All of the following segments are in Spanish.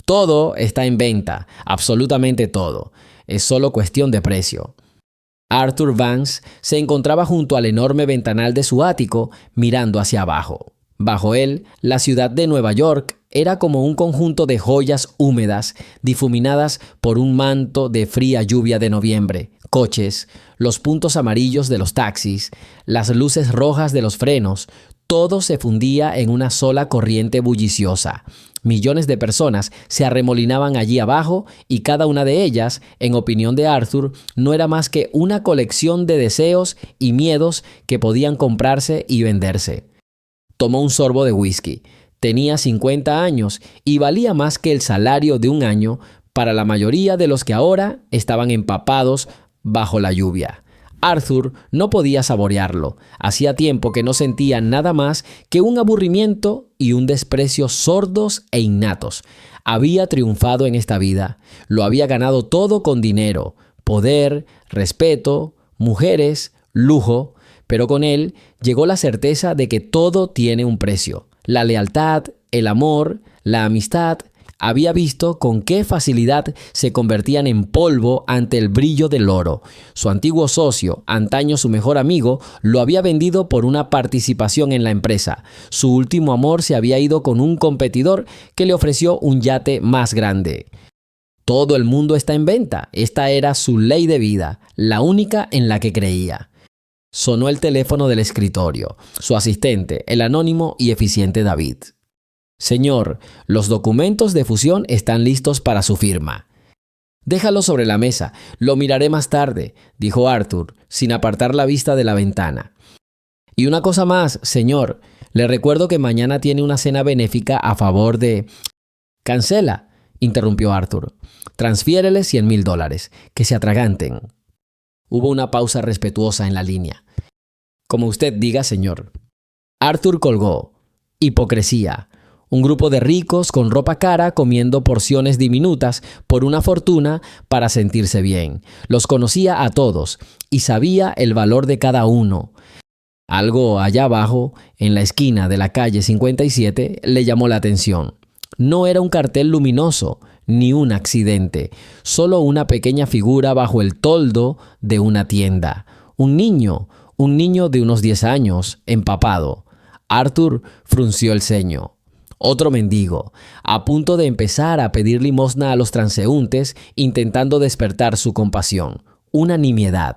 Todo está en venta, absolutamente todo. Es solo cuestión de precio. Arthur Vance se encontraba junto al enorme ventanal de su ático, mirando hacia abajo. Bajo él, la ciudad de Nueva York era como un conjunto de joyas húmedas, difuminadas por un manto de fría lluvia de noviembre. Coches, los puntos amarillos de los taxis, las luces rojas de los frenos, todo se fundía en una sola corriente bulliciosa. Millones de personas se arremolinaban allí abajo y cada una de ellas, en opinión de Arthur, no era más que una colección de deseos y miedos que podían comprarse y venderse. Tomó un sorbo de whisky. Tenía 50 años y valía más que el salario de un año para la mayoría de los que ahora estaban empapados bajo la lluvia. Arthur no podía saborearlo. Hacía tiempo que no sentía nada más que un aburrimiento y un desprecio sordos e innatos. Había triunfado en esta vida. Lo había ganado todo con dinero, poder, respeto, mujeres, lujo. Pero con él llegó la certeza de que todo tiene un precio. La lealtad, el amor, la amistad. Había visto con qué facilidad se convertían en polvo ante el brillo del oro. Su antiguo socio, antaño su mejor amigo, lo había vendido por una participación en la empresa. Su último amor se había ido con un competidor que le ofreció un yate más grande. Todo el mundo está en venta. Esta era su ley de vida, la única en la que creía. Sonó el teléfono del escritorio. Su asistente, el anónimo y eficiente David. Señor, los documentos de fusión están listos para su firma. Déjalo sobre la mesa. Lo miraré más tarde, dijo Arthur, sin apartar la vista de la ventana. Y una cosa más, señor. Le recuerdo que mañana tiene una cena benéfica a favor de... Cancela, interrumpió Arthur. Transfiérele $100,000. Que se atraganten. Hubo una pausa respetuosa en la línea. Como usted diga, señor. Arthur colgó. Hipocresía. Un grupo de ricos con ropa cara comiendo porciones diminutas por una fortuna para sentirse bien. Los conocía a todos y sabía el valor de cada uno. Algo allá abajo, en la esquina de la calle 57, le llamó la atención. No era un cartel luminoso, ni un accidente, solo una pequeña figura bajo el toldo de una tienda. Un niño de unos 10 años, empapado. Arthur frunció el ceño. Otro mendigo, a punto de empezar a pedir limosna a los transeúntes, intentando despertar su compasión. Una nimiedad.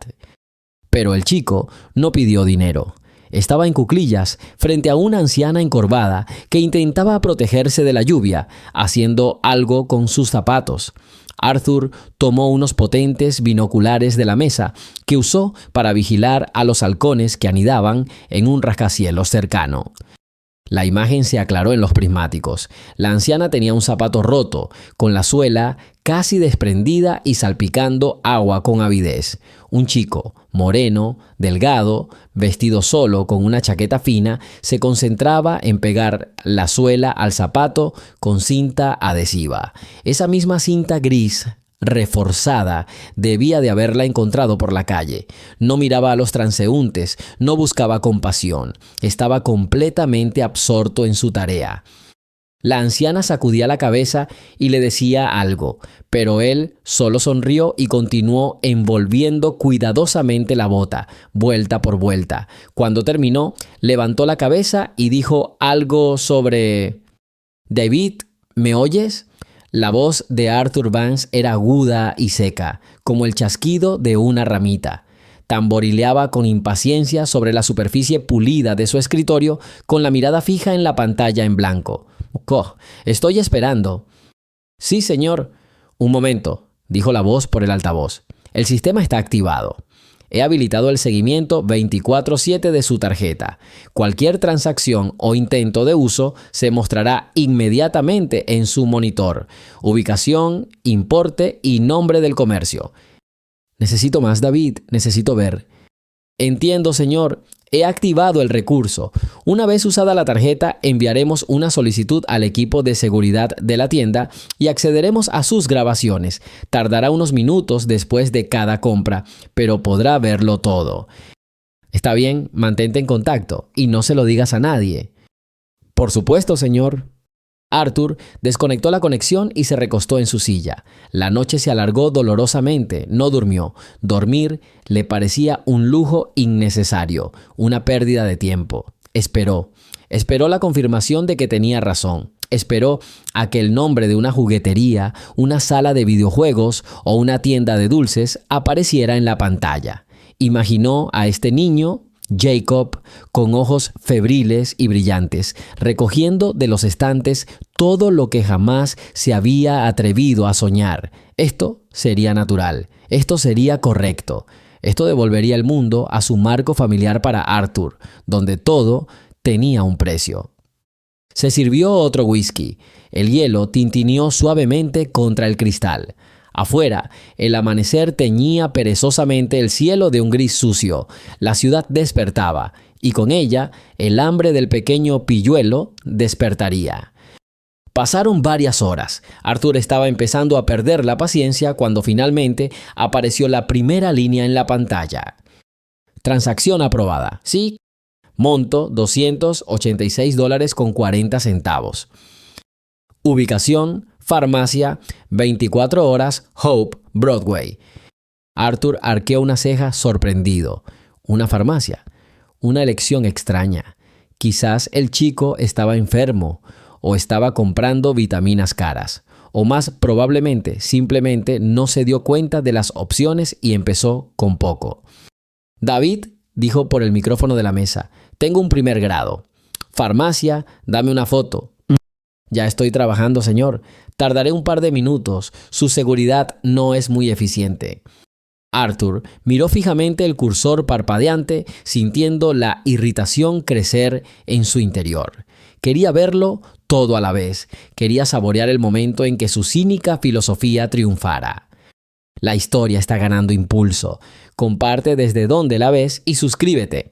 Pero el chico no pidió dinero. Estaba en cuclillas frente a una anciana encorvada que intentaba protegerse de la lluvia, haciendo algo con sus zapatos. Arthur tomó unos potentes binoculares de la mesa que usó para vigilar a los halcones que anidaban en un rascacielos cercano. La imagen se aclaró en los prismáticos. La anciana tenía un zapato roto, con la suela casi desprendida y salpicando agua con avidez. Un chico, moreno, delgado, vestido solo con una chaqueta fina, se concentraba en pegar la suela al zapato con cinta adhesiva. Esa misma cinta gris reforzada, debía de haberla encontrado por la calle. No miraba a los transeúntes, no buscaba compasión. Estaba completamente absorto en su tarea. La anciana sacudía la cabeza y le decía algo, pero él solo sonrió y continuó envolviendo cuidadosamente la bota, vuelta por vuelta. Cuando terminó, levantó la cabeza y dijo algo sobre... «David, ¿me oyes?» La voz de Arthur Vance era aguda y seca, como el chasquido de una ramita. Tamborileaba con impaciencia sobre la superficie pulida de su escritorio, con la mirada fija en la pantalla en blanco. «Estoy esperando». «Sí, señor». «Un momento», dijo la voz por el altavoz. «El sistema está activado. He habilitado el seguimiento 24/7 de su tarjeta. Cualquier transacción o intento de uso se mostrará inmediatamente en su monitor. Ubicación, importe y nombre del comercio». «Necesito más, David. Necesito ver». «Entiendo, señor. He activado el recurso. Una vez usada la tarjeta, enviaremos una solicitud al equipo de seguridad de la tienda y accederemos a sus grabaciones. Tardará unos minutos después de cada compra, pero podrá verlo todo». «Está bien, mantente en contacto y no se lo digas a nadie». «Por supuesto, señor». Arthur desconectó la conexión y se recostó en su silla. La noche se alargó dolorosamente, no durmió. Dormir le parecía un lujo innecesario, una pérdida de tiempo. Esperó la confirmación de que tenía razón. Esperó a que el nombre de una juguetería, una sala de videojuegos o una tienda de dulces apareciera en la pantalla. Imaginó a este niño, Jacob, con ojos febriles y brillantes, recogiendo de los estantes todo lo que jamás se había atrevido a soñar. Esto sería natural, esto sería correcto. Esto devolvería el mundo a su marco familiar para Arthur, donde todo tenía un precio. Se sirvió otro whisky. El hielo tintineó suavemente contra el cristal. Afuera, el amanecer teñía perezosamente el cielo de un gris sucio. La ciudad despertaba, y con ella, el hambre del pequeño pilluelo despertaría. Pasaron varias horas. Arthur estaba empezando a perder la paciencia cuando finalmente apareció la primera línea en la pantalla. Transacción aprobada. Sí. Monto $286.40. Ubicación, farmacia, 24 horas, Hope, Broadway. Arthur arqueó una ceja sorprendido. Una farmacia. Una elección extraña. Quizás el chico estaba enfermo o estaba comprando vitaminas caras. O más probablemente, simplemente no se dio cuenta de las opciones y empezó con poco. David dijo por el micrófono de la mesa: «Tengo un primer grado». «Farmacia, dame una foto». «Ya estoy trabajando, señor. Tardaré un par de minutos. Su seguridad no es muy eficiente». Arthur miró fijamente el cursor parpadeante, sintiendo la irritación crecer en su interior. Quería verlo todo a la vez. Quería saborear el momento en que su cínica filosofía triunfara. La historia está ganando impulso. Comparte desde donde la ves y suscríbete.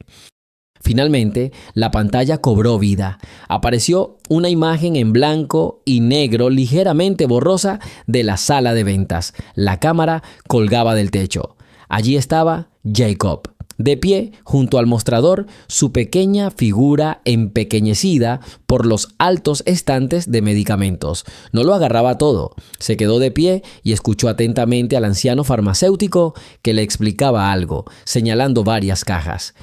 Finalmente, la pantalla cobró vida. Apareció una imagen en blanco y negro ligeramente borrosa de la sala de ventas. La cámara colgaba del techo. Allí estaba Jacob, de pie junto al mostrador, su pequeña figura empequeñecida por los altos estantes de medicamentos. No lo agarraba todo. Se quedó de pie y escuchó atentamente al anciano farmacéutico que le explicaba algo, señalando varias cajas.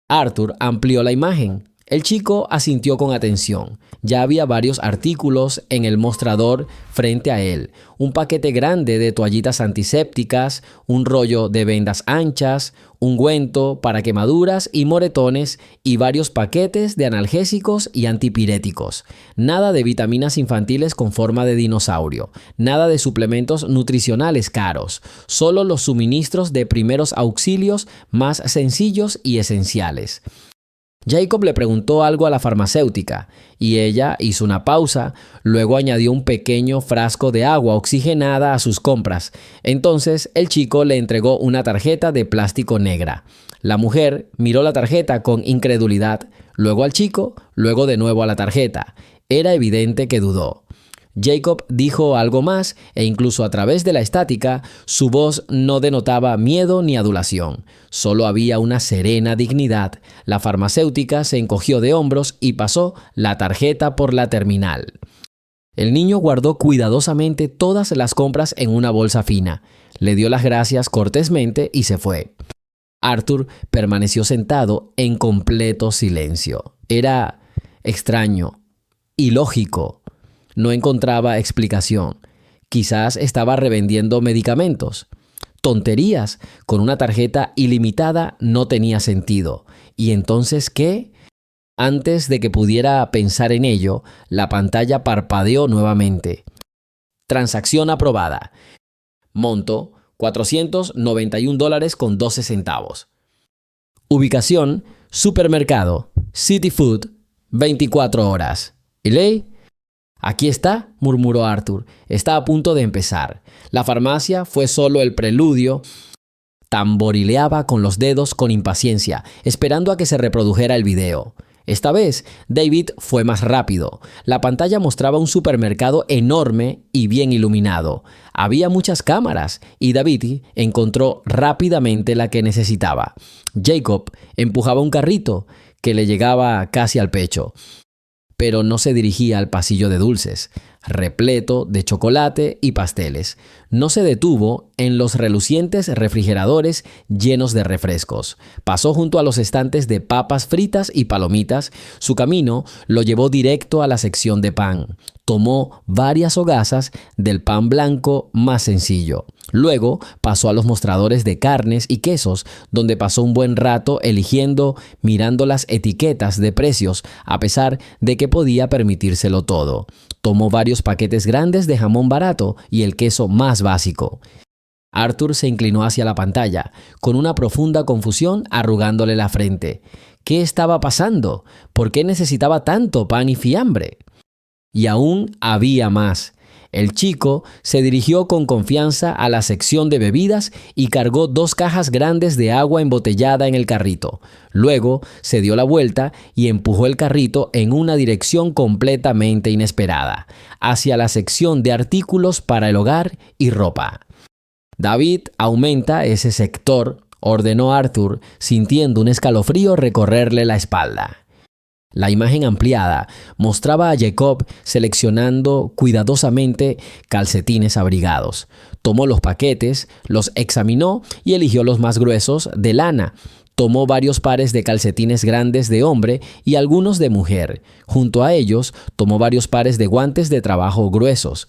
Arthur amplió la imagen. El chico asintió con atención. Ya había varios artículos en el mostrador frente a él. Un paquete grande de toallitas antisépticas, un rollo de vendas anchas, ungüento para quemaduras y moretones y varios paquetes de analgésicos y antipiréticos. Nada de vitaminas infantiles con forma de dinosaurio. Nada de suplementos nutricionales caros. Solo los suministros de primeros auxilios más sencillos y esenciales. Jacob le preguntó algo a la farmacéutica y ella hizo una pausa, luego añadió un pequeño frasco de agua oxigenada a sus compras. Entonces el chico le entregó una tarjeta de plástico negra. La mujer miró la tarjeta con incredulidad, luego al chico, luego de nuevo a la tarjeta. Era evidente que dudó. Jacob dijo algo más e incluso a través de la estática, su voz no denotaba miedo ni adulación. Solo había una serena dignidad. La farmacéutica se encogió de hombros y pasó la tarjeta por la terminal. El niño guardó cuidadosamente todas las compras en una bolsa fina. Le dio las gracias cortésmente y se fue. Arthur permaneció sentado en completo silencio. Era extraño, ilógico. No encontraba explicación. Quizás estaba revendiendo medicamentos. Tonterías. Con una tarjeta ilimitada no tenía sentido. ¿Y entonces qué? Antes de que pudiera pensar en ello, la pantalla parpadeó nuevamente. Transacción aprobada. Monto $491.12. Ubicación: supermercado, City Food, 24 horas. ¿Y ley? «Aquí está», murmuró Arthur. «Está a punto de empezar». La farmacia fue solo el preludio. Tamborileaba con los dedos con impaciencia, esperando a que se reprodujera el video. Esta vez, David fue más rápido. La pantalla mostraba un supermercado enorme y bien iluminado. Había muchas cámaras y David encontró rápidamente la que necesitaba. Jacob empujaba un carrito que le llegaba casi al pecho. pero no se dirigía al pasillo de dulces, repleto de chocolate y pasteles. No se detuvo en los relucientes refrigeradores llenos de refrescos. Pasó junto a los estantes de papas fritas y palomitas. Su camino lo llevó directo a la sección de pan. Tomó varias hogazas del pan blanco más sencillo. Luego pasó a los mostradores de carnes y quesos, donde pasó un buen rato eligiendo, mirando las etiquetas de precios, a pesar de que podía permitírselo todo. Tomó varios paquetes grandes de jamón barato y el queso más básico. Arthur se inclinó hacia la pantalla, con una profunda confusión arrugándole la frente. ¿Qué estaba pasando? ¿Por qué necesitaba tanto pan y fiambre? Y aún había más. El chico se dirigió con confianza a la sección de bebidas y cargó 2 cajas grandes de agua embotellada en el carrito. Luego se dio la vuelta y empujó el carrito en una dirección completamente inesperada, hacia la sección de artículos para el hogar y ropa. David, aumenta ese sector, ordenó Arthur, sintiendo un escalofrío recorrerle la espalda. La imagen ampliada mostraba a Jacob seleccionando cuidadosamente calcetines abrigados. Tomó los paquetes, los examinó y eligió los más gruesos de lana. Tomó varios pares de calcetines grandes de hombre y algunos de mujer. Junto a ellos, tomó varios pares de guantes de trabajo gruesos.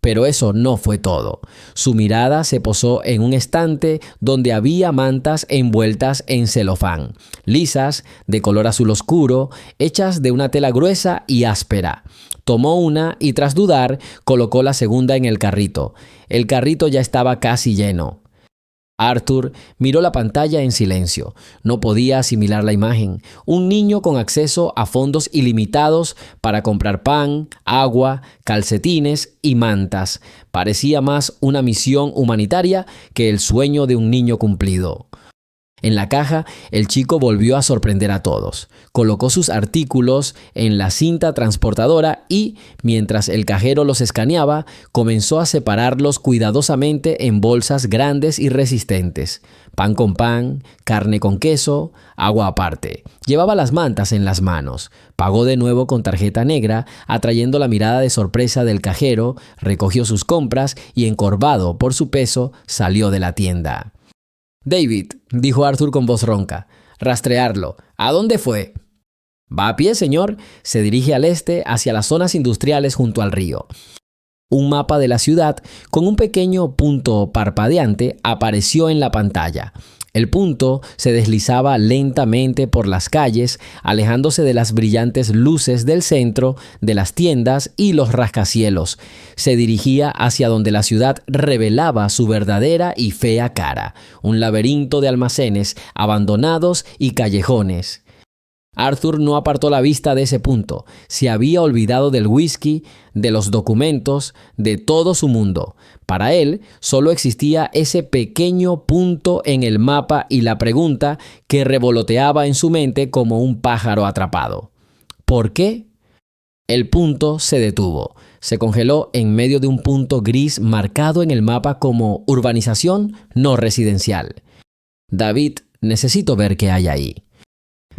Pero eso no fue todo. Su mirada se posó en un estante donde había mantas envueltas en celofán, lisas, de color azul oscuro, hechas de una tela gruesa y áspera. Tomó una y tras dudar, colocó la segunda en el carrito. El carrito ya estaba casi lleno. Arthur miró la pantalla en silencio. No podía asimilar la imagen. Un niño con acceso a fondos ilimitados para comprar pan, agua, calcetines y mantas. Parecía más una misión humanitaria que el sueño de un niño cumplido. En la caja, el chico volvió a sorprender a todos. Colocó sus artículos en la cinta transportadora y, mientras el cajero los escaneaba, comenzó a separarlos cuidadosamente en bolsas grandes y resistentes. Pan con pan, carne con queso, agua aparte. Llevaba las mantas en las manos. Pagó de nuevo con tarjeta negra, atrayendo la mirada de sorpresa del cajero, recogió sus compras y, encorvado por su peso, salió de la tienda. «David», dijo Arthur con voz ronca, «rastrearlo. ¿A dónde fue?» «Va a pie, señor. Se dirige al este, hacia las zonas industriales junto al río». Un mapa de la ciudad con un pequeño punto parpadeante apareció en la pantalla. El punto se deslizaba lentamente por las calles, alejándose de las brillantes luces del centro, de las tiendas y los rascacielos. Se dirigía hacia donde la ciudad revelaba su verdadera y fea cara, un laberinto de almacenes abandonados y callejones. Arthur no apartó la vista de ese punto. Se había olvidado del whisky, de los documentos, de todo su mundo. Para él, solo existía ese pequeño punto en el mapa y la pregunta que revoloteaba en su mente como un pájaro atrapado. ¿Por qué? El punto se detuvo. Se congeló en medio de un punto gris marcado en el mapa como urbanización no residencial. «David, necesito ver qué hay ahí».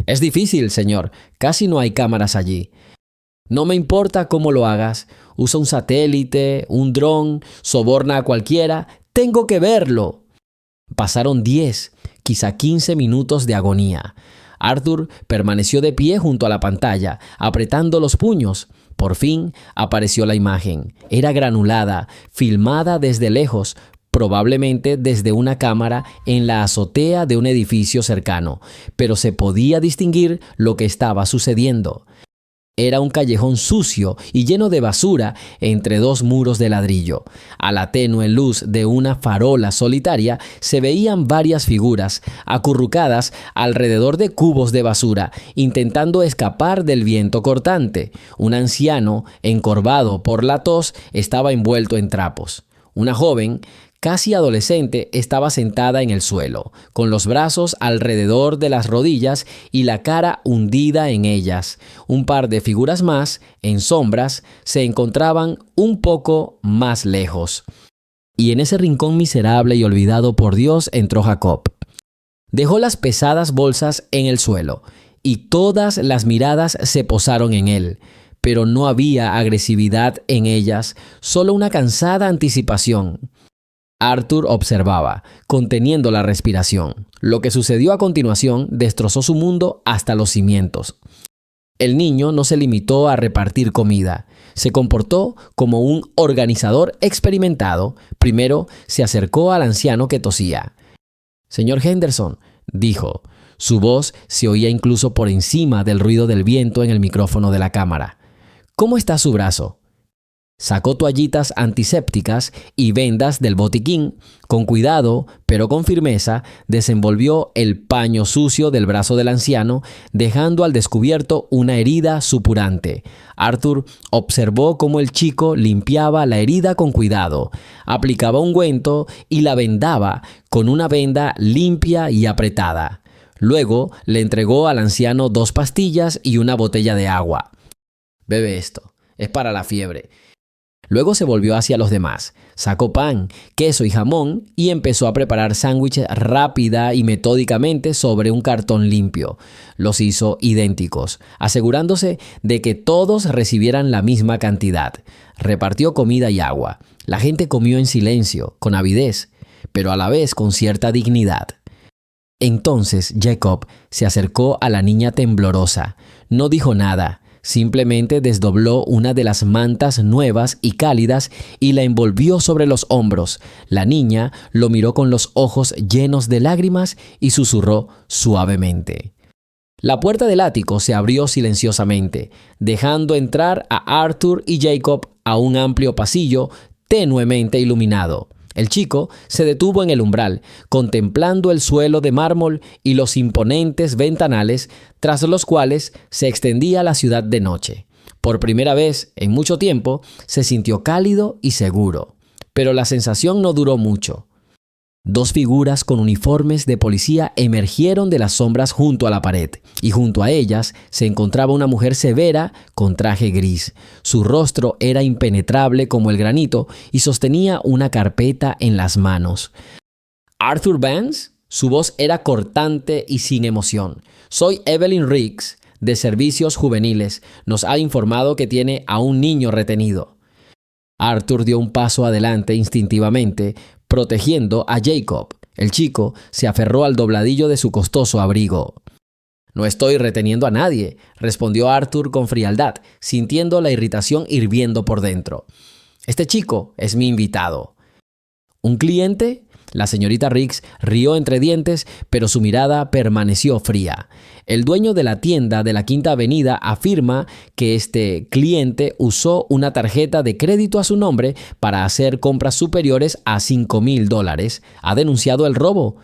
«Es difícil, señor. Casi no hay cámaras allí». «No me importa cómo lo hagas. Usa un satélite, un dron, soborna a cualquiera. Tengo que verlo». Pasaron 10, quizá 15 minutos de agonía. Arthur permaneció de pie junto a la pantalla, apretando los puños. Por fin apareció la imagen. Era granulada, filmada desde lejos, probablemente desde una cámara en la azotea de un edificio cercano, pero se podía distinguir lo que estaba sucediendo. Era un callejón sucio y lleno de basura entre 2 muros de ladrillo. A la tenue luz de una farola solitaria se veían varias figuras acurrucadas alrededor de cubos de basura, intentando escapar del viento cortante. Un anciano, encorvado por la tos, estaba envuelto en trapos. Una joven, casi adolescente, estaba sentada en el suelo, con los brazos alrededor de las rodillas y la cara hundida en ellas. Un par de figuras más, en sombras, se encontraban un poco más lejos. Y en ese rincón miserable y olvidado por Dios entró Jacob. Dejó las pesadas bolsas en el suelo y todas las miradas se posaron en él, pero no había agresividad en ellas, solo una cansada anticipación. Arthur observaba, conteniendo la respiración. Lo que sucedió a continuación destrozó su mundo hasta los cimientos. El niño no se limitó a repartir comida. Se comportó como un organizador experimentado. Primero se acercó al anciano que tosía. «Señor Henderson», dijo. Su voz se oía incluso por encima del ruido del viento en el micrófono de la cámara. «¿Cómo está su brazo?» Sacó toallitas antisépticas y vendas del botiquín. Con cuidado, pero con firmeza, desenvolvió el paño sucio del brazo del anciano, dejando al descubierto una herida supurante. Arthur observó cómo el chico limpiaba la herida con cuidado, aplicaba ungüento y la vendaba con una venda limpia y apretada. Luego le entregó al anciano 2 pastillas y una botella de agua. «Bebe esto, es para la fiebre». Luego se volvió hacia los demás, sacó pan, queso y jamón y empezó a preparar sándwiches rápida y metódicamente sobre un cartón limpio. Los hizo idénticos, asegurándose de que todos recibieran la misma cantidad. Repartió comida y agua. La gente comió en silencio, con avidez, pero a la vez con cierta dignidad. Entonces Jacob se acercó a la niña temblorosa. No dijo nada. Simplemente desdobló una de las mantas nuevas y cálidas y la envolvió sobre los hombros. La niña lo miró con los ojos llenos de lágrimas y susurró suavemente. La puerta del ático se abrió silenciosamente, dejando entrar a Arthur y Jacob a un amplio pasillo tenuemente iluminado. El chico se detuvo en el umbral, contemplando el suelo de mármol y los imponentes ventanales, tras los cuales se extendía la ciudad de noche. Por primera vez en mucho tiempo, se sintió cálido y seguro. Pero la sensación no duró mucho. 2 figuras con uniformes de policía emergieron de las sombras junto a la pared, y junto a ellas se encontraba una mujer severa con traje gris. Su rostro era impenetrable como el granito y sostenía una carpeta en las manos. «¿Arthur Vance?» Su voz era cortante y sin emoción. «Soy Evelyn Riggs, de Servicios Juveniles. Nos ha informado que tiene a un niño retenido». Arthur dio un paso adelante instintivamente, protegiendo a Jacob. El chico se aferró al dobladillo de su costoso abrigo. «No estoy reteniendo a nadie», respondió Arthur con frialdad, sintiendo la irritación hirviendo por dentro. «Este chico es mi invitado». «¿Un cliente?» La señorita Riggs rió entre dientes, pero su mirada permaneció fría. «El dueño de la tienda de la Quinta Avenida afirma que este cliente usó una tarjeta de crédito a su nombre para hacer compras superiores a $5,000. ¿Ha denunciado el robo?»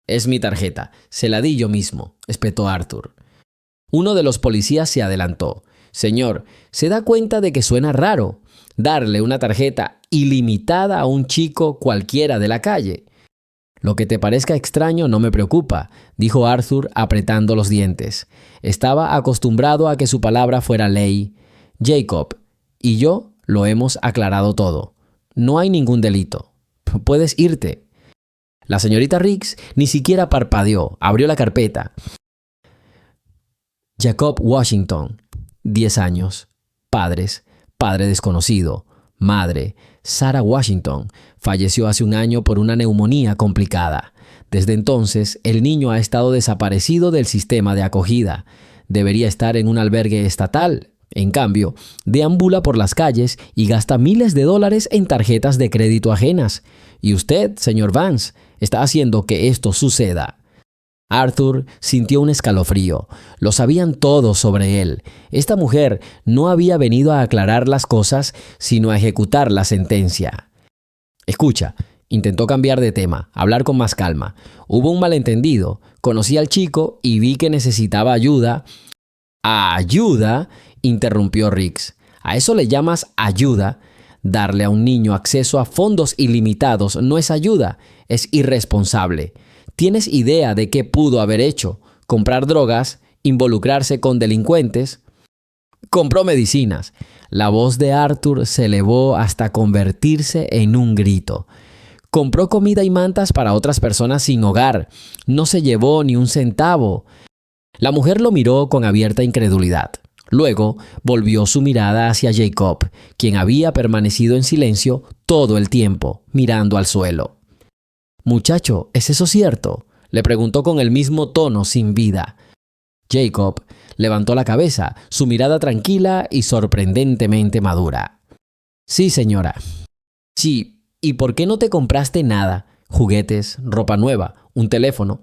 «Es mi tarjeta. Se la di yo mismo», espetó Arthur. Uno de los policías se adelantó. «Señor, ¿se da cuenta de que suena raro darle una tarjeta ilimitada a un chico cualquiera de la calle?» «Lo que te parezca extraño no me preocupa», dijo Arthur apretando los dientes. Estaba acostumbrado a que su palabra fuera ley. «Jacob y yo lo hemos aclarado todo. No hay ningún delito. Puedes irte». La señorita Riggs ni siquiera parpadeó. Abrió la carpeta. Jacob Washington, 10 años. Padres, padre desconocido. Madre, Sarah Washington, falleció hace un año por una neumonía complicada. Desde entonces, el niño ha estado desaparecido del sistema de acogida. Debería estar en un albergue estatal. En cambio, deambula por las calles y gasta miles de dólares en tarjetas de crédito ajenas. Y usted, señor Vance, está haciendo que esto suceda. Arthur sintió un escalofrío. Lo sabían todos sobre él. Esta mujer no había venido a aclarar las cosas, sino a ejecutar la sentencia. «Escucha», intentó cambiar de tema, hablar con más calma. «Hubo un malentendido. Conocí al chico y vi que necesitaba ayuda». «¿Ayuda?», interrumpió Riggs. «¿A eso le llamas ayuda? Darle a un niño acceso a fondos ilimitados no es ayuda, es irresponsable. ¿Tienes idea de qué pudo haber hecho? ¿Comprar drogas? ¿Involucrarse con delincuentes?» «Compró medicinas». La voz de Arthur se elevó hasta convertirse en un grito. «Compró comida y mantas para otras personas sin hogar. No se llevó ni un centavo». La mujer lo miró con abierta incredulidad. Luego volvió su mirada hacia Jacob, quien había permanecido en silencio todo el tiempo, mirando al suelo. «Muchacho, ¿es eso cierto?», le preguntó con el mismo tono sin vida. Jacob levantó la cabeza, su mirada tranquila y sorprendentemente madura. «Sí, señora». «Sí, ¿y por qué no te compraste nada? Juguetes, ropa nueva, un teléfono».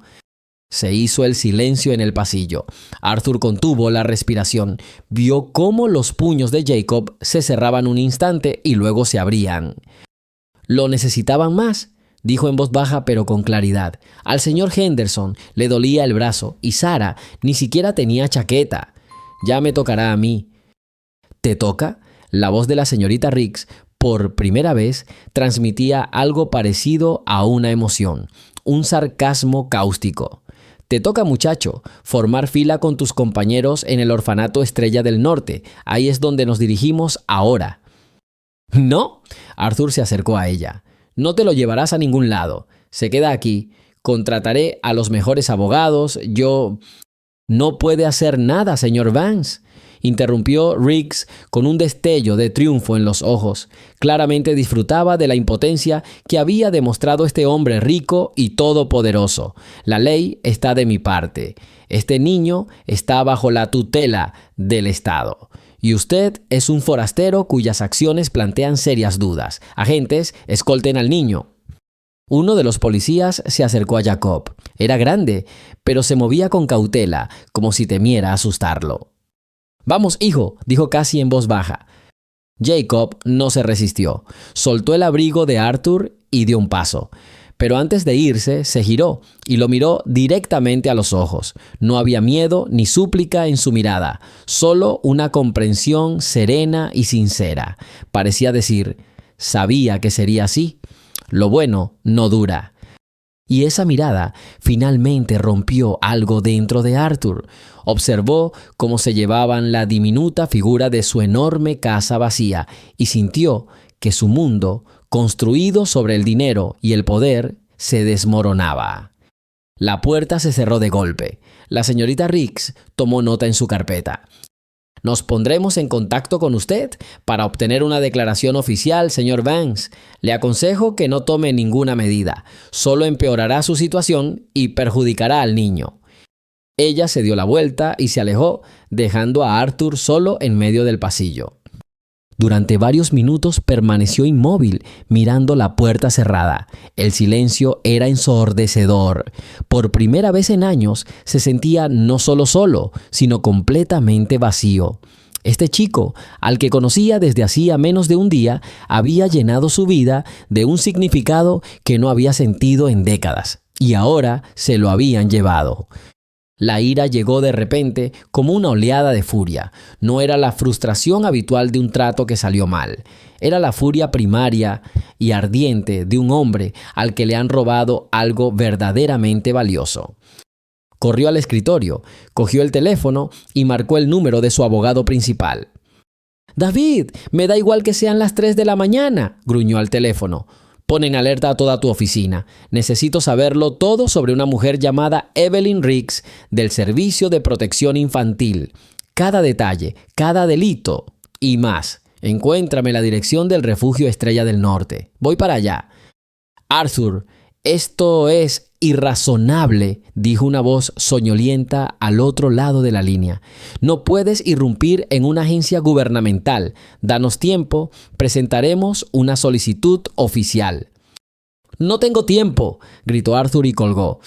Se hizo el silencio en el pasillo. Arthur contuvo la respiración. Vio cómo los puños de Jacob se cerraban un instante y luego se abrían. «¿Lo necesitaban más?», dijo en voz baja pero con claridad. Al señor Henderson le dolía el brazo y Sara ni siquiera tenía chaqueta. «Ya me tocará a mí». «¿Te toca?». La voz de la señorita Riggs, por primera vez, transmitía algo parecido a una emoción, un sarcasmo cáustico. «Te toca, muchacho, formar fila con tus compañeros en el orfanato Estrella del Norte. Ahí es donde nos dirigimos ahora». «¿No?». Arthur se acercó a ella. «No te lo llevarás a ningún lado. Se queda aquí. Contrataré a los mejores abogados. Yo...». «No puede hacer nada, señor Vance», interrumpió Riggs con un destello de triunfo en los ojos. Claramente disfrutaba de la impotencia que había demostrado este hombre rico y todopoderoso. «La ley está de mi parte. Este niño está bajo la tutela del Estado. Y usted es un forastero cuyas acciones plantean serias dudas. Agentes, escolten al niño». Uno de los policías se acercó a Jacob. Era grande, pero se movía con cautela, como si temiera asustarlo. «Vamos, hijo», dijo casi en voz baja. Jacob no se resistió. Soltó el abrigo de Arthur y dio un paso. Pero antes de irse, se giró y lo miró directamente a los ojos. No había miedo ni súplica en su mirada, solo una comprensión serena y sincera. Parecía decir, sabía que sería así. Lo bueno no dura. Y esa mirada finalmente rompió algo dentro de Arthur. Observó cómo se llevaban la diminuta figura de su enorme casa vacía y sintió que su mundo, construido sobre el dinero y el poder, se desmoronaba. La puerta se cerró de golpe. La señorita Riggs tomó nota en su carpeta. «Nos pondremos en contacto con usted para obtener una declaración oficial, señor Vance. Le aconsejo que no tome ninguna medida. Solo empeorará su situación y perjudicará al niño». Ella se dio la vuelta y se alejó, dejando a Arthur solo en medio del pasillo. Durante varios minutos permaneció inmóvil, mirando la puerta cerrada. El silencio era ensordecedor. Por primera vez en años se sentía no solo, sino completamente vacío. Este chico, al que conocía desde hacía menos de un día, había llenado su vida de un significado que no había sentido en décadas, y ahora se lo habían llevado. La ira llegó de repente como una oleada de furia. No era la frustración habitual de un trato que salió mal. Era la furia primaria y ardiente de un hombre al que le han robado algo verdaderamente valioso. Corrió al escritorio, cogió el teléfono y marcó el número de su abogado principal. «David, me da igual que sean las 3 de la mañana», gruñó al teléfono. «Pon en alerta a toda tu oficina. Necesito saberlo todo sobre una mujer llamada Evelyn Riggs del Servicio de Protección Infantil. Cada detalle, cada delito y más. Encuéntrame la dirección del refugio Estrella del Norte. Voy para allá». «Arthur, esto es irrazonable», dijo una voz soñolienta al otro lado de la línea. «No puedes irrumpir en una agencia gubernamental. Danos tiempo, presentaremos una solicitud oficial». «No tengo tiempo», gritó Arthur y colgó.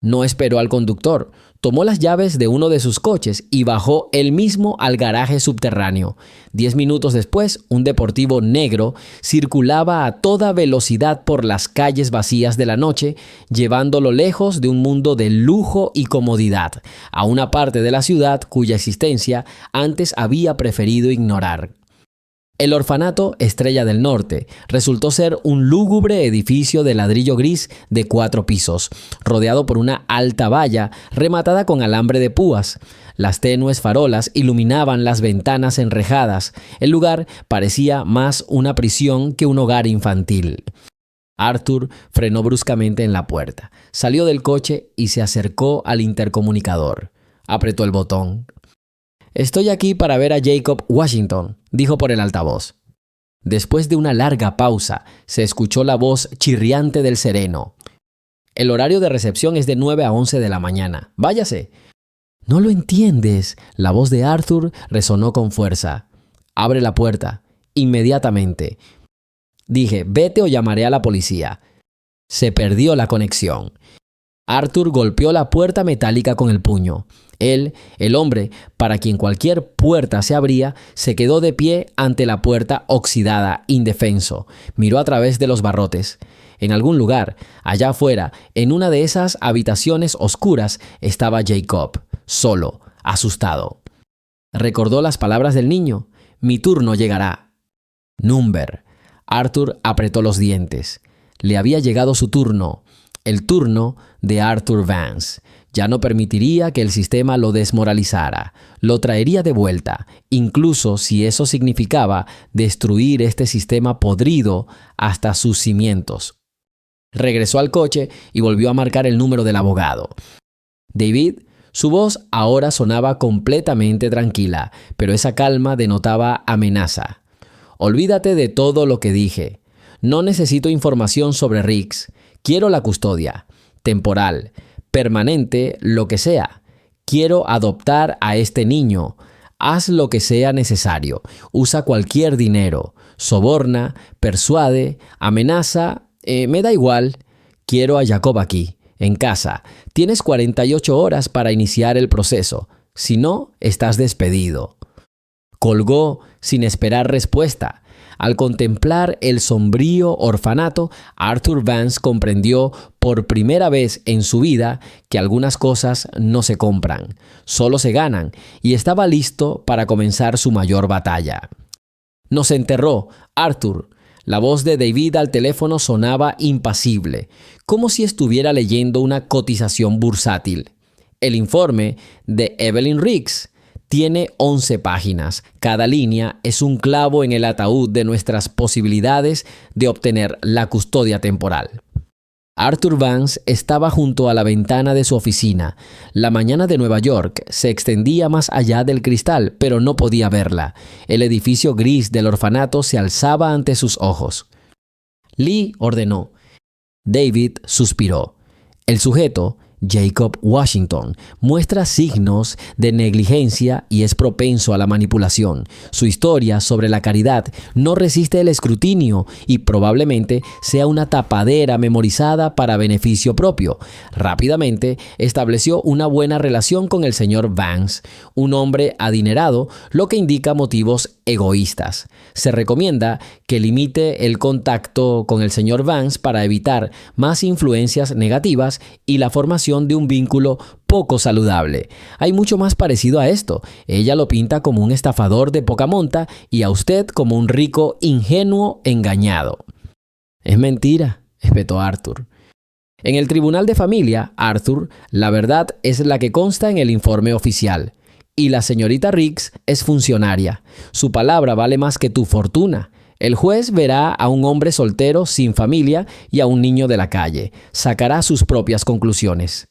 No esperó al conductor. Tomó las llaves de uno de sus coches y bajó él mismo al garaje subterráneo. 10 minutos después, un deportivo negro circulaba a toda velocidad por las calles vacías de la noche, llevándolo lejos de un mundo de lujo y comodidad, a una parte de la ciudad cuya existencia antes había preferido ignorar. El orfanato Estrella del Norte resultó ser un lúgubre edificio de ladrillo gris de 4 pisos, rodeado por una alta valla rematada con alambre de púas. Las tenues farolas iluminaban las ventanas enrejadas. El lugar parecía más una prisión que un hogar infantil. Arthur frenó bruscamente en la puerta, salió del coche y se acercó al intercomunicador. apretó el botón. «Estoy aquí para ver a Jacob Washington», dijo por el altavoz. Después de una larga pausa, se escuchó la voz chirriante del sereno. «El horario de recepción es de 9 a 11 de la mañana. Váyase». «No lo entiendes». La voz de Arthur resonó con fuerza. «Abre la puerta. Inmediatamente». Dije, «Vete o llamaré a la policía». Se perdió la conexión. Arthur golpeó la puerta metálica con el puño. Él, el hombre para quien cualquier puerta se abría, se quedó de pie ante la puerta oxidada, indefenso. Miró a través de los barrotes. En algún lugar, allá afuera, en una de esas habitaciones oscuras, estaba Jacob, solo, asustado. Recordó las palabras del niño. «Mi turno llegará». Number. Arthur apretó los dientes. Le había llegado su turno. El turno de Arthur Vance. Ya no permitiría que el sistema lo desmoralizara. Lo traería de vuelta, incluso si eso significaba destruir este sistema podrido hasta sus cimientos. Regresó al coche y volvió a marcar el número del abogado. «David». Su voz ahora sonaba completamente tranquila, pero esa calma denotaba amenaza. «Olvídate de todo lo que dije. No necesito información sobre Riggs. Quiero la custodia. Temporal, permanente, lo que sea. Quiero adoptar a este niño. Haz lo que sea necesario. Usa cualquier dinero. Soborna, persuade, amenaza. Me da igual. Quiero a Jacob aquí, en casa. Tienes 48 horas para iniciar el proceso. Si no, estás despedido». Colgó sin esperar respuesta. Al contemplar el sombrío orfanato, Arthur Vance comprendió por primera vez en su vida que algunas cosas no se compran, solo se ganan, y estaba listo para comenzar su mayor batalla. «Nos enterró, Arthur». La voz de David al teléfono sonaba impasible, como si estuviera leyendo una cotización bursátil. El informe de Evelyn Riggs tiene 11 páginas. Cada línea es un clavo en el ataúd de nuestras posibilidades de obtener la custodia temporal. Arthur Vance estaba junto a la ventana de su oficina. La mañana de Nueva York se extendía más allá del cristal, pero no podía verla. El edificio gris del orfanato se alzaba ante sus ojos. «Lee», ordenó. David suspiró. El sujeto, Jacob Washington, muestra signos de negligencia y es propenso a la manipulación. Su historia sobre la caridad no resiste el escrutinio y probablemente sea una tapadera memorizada para beneficio propio. Rápidamente estableció una buena relación con el señor Vance, un hombre adinerado, lo que indica motivos egoístas. Se recomienda que limite el contacto con el señor Vance para evitar más influencias negativas y la formación de un vínculo poco saludable. Hay mucho más parecido a esto. Ella lo pinta como un estafador de poca monta y a usted como un rico ingenuo engañado. «Es mentira», espetó Arthur. En el tribunal de familia, Arthur, la verdad es la que consta en el informe oficial. Y la señorita Riggs es funcionaria. Su palabra vale más que tu fortuna. El juez verá a un hombre soltero sin familia y a un niño de la calle. Sacará sus propias conclusiones.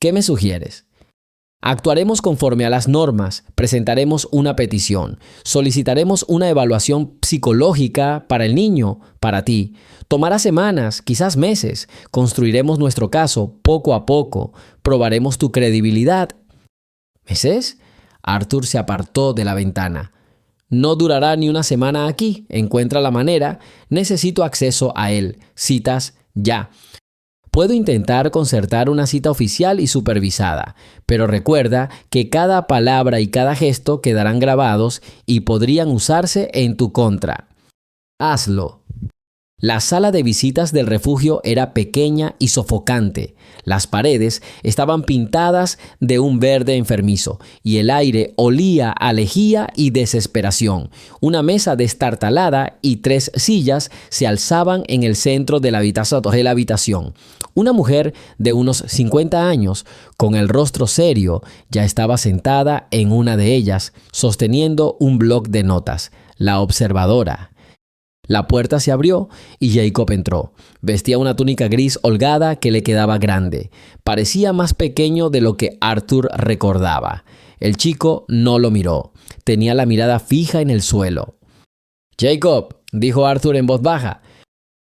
¿Qué me sugieres? Actuaremos conforme a las normas, presentaremos una petición, solicitaremos una evaluación psicológica para el niño, para ti. Tomará semanas, quizás meses. Construiremos nuestro caso poco a poco. Probaremos tu credibilidad. ¿Meses? Arthur se apartó de la ventana. «No durará ni una semana aquí. Encuentra la manera. Necesito acceso a él. Citas ya. Puedo intentar concertar una cita oficial y supervisada, pero recuerda que cada palabra y cada gesto quedarán grabados y podrían usarse en tu contra. Hazlo». La sala de visitas del refugio era pequeña y sofocante. Las paredes estaban pintadas de un verde enfermizo y el aire olía a lejía y desesperación. Una mesa destartalada y 3 sillas se alzaban en el centro de la habitación. Una mujer de unos 50 años, con el rostro serio, ya estaba sentada en una de ellas, sosteniendo un bloc de notas. La observadora. La puerta se abrió y Jacob entró. Vestía una túnica gris holgada que le quedaba grande. Parecía más pequeño de lo que Arthur recordaba. El chico no lo miró. Tenía la mirada fija en el suelo. «Jacob», dijo Arthur en voz baja.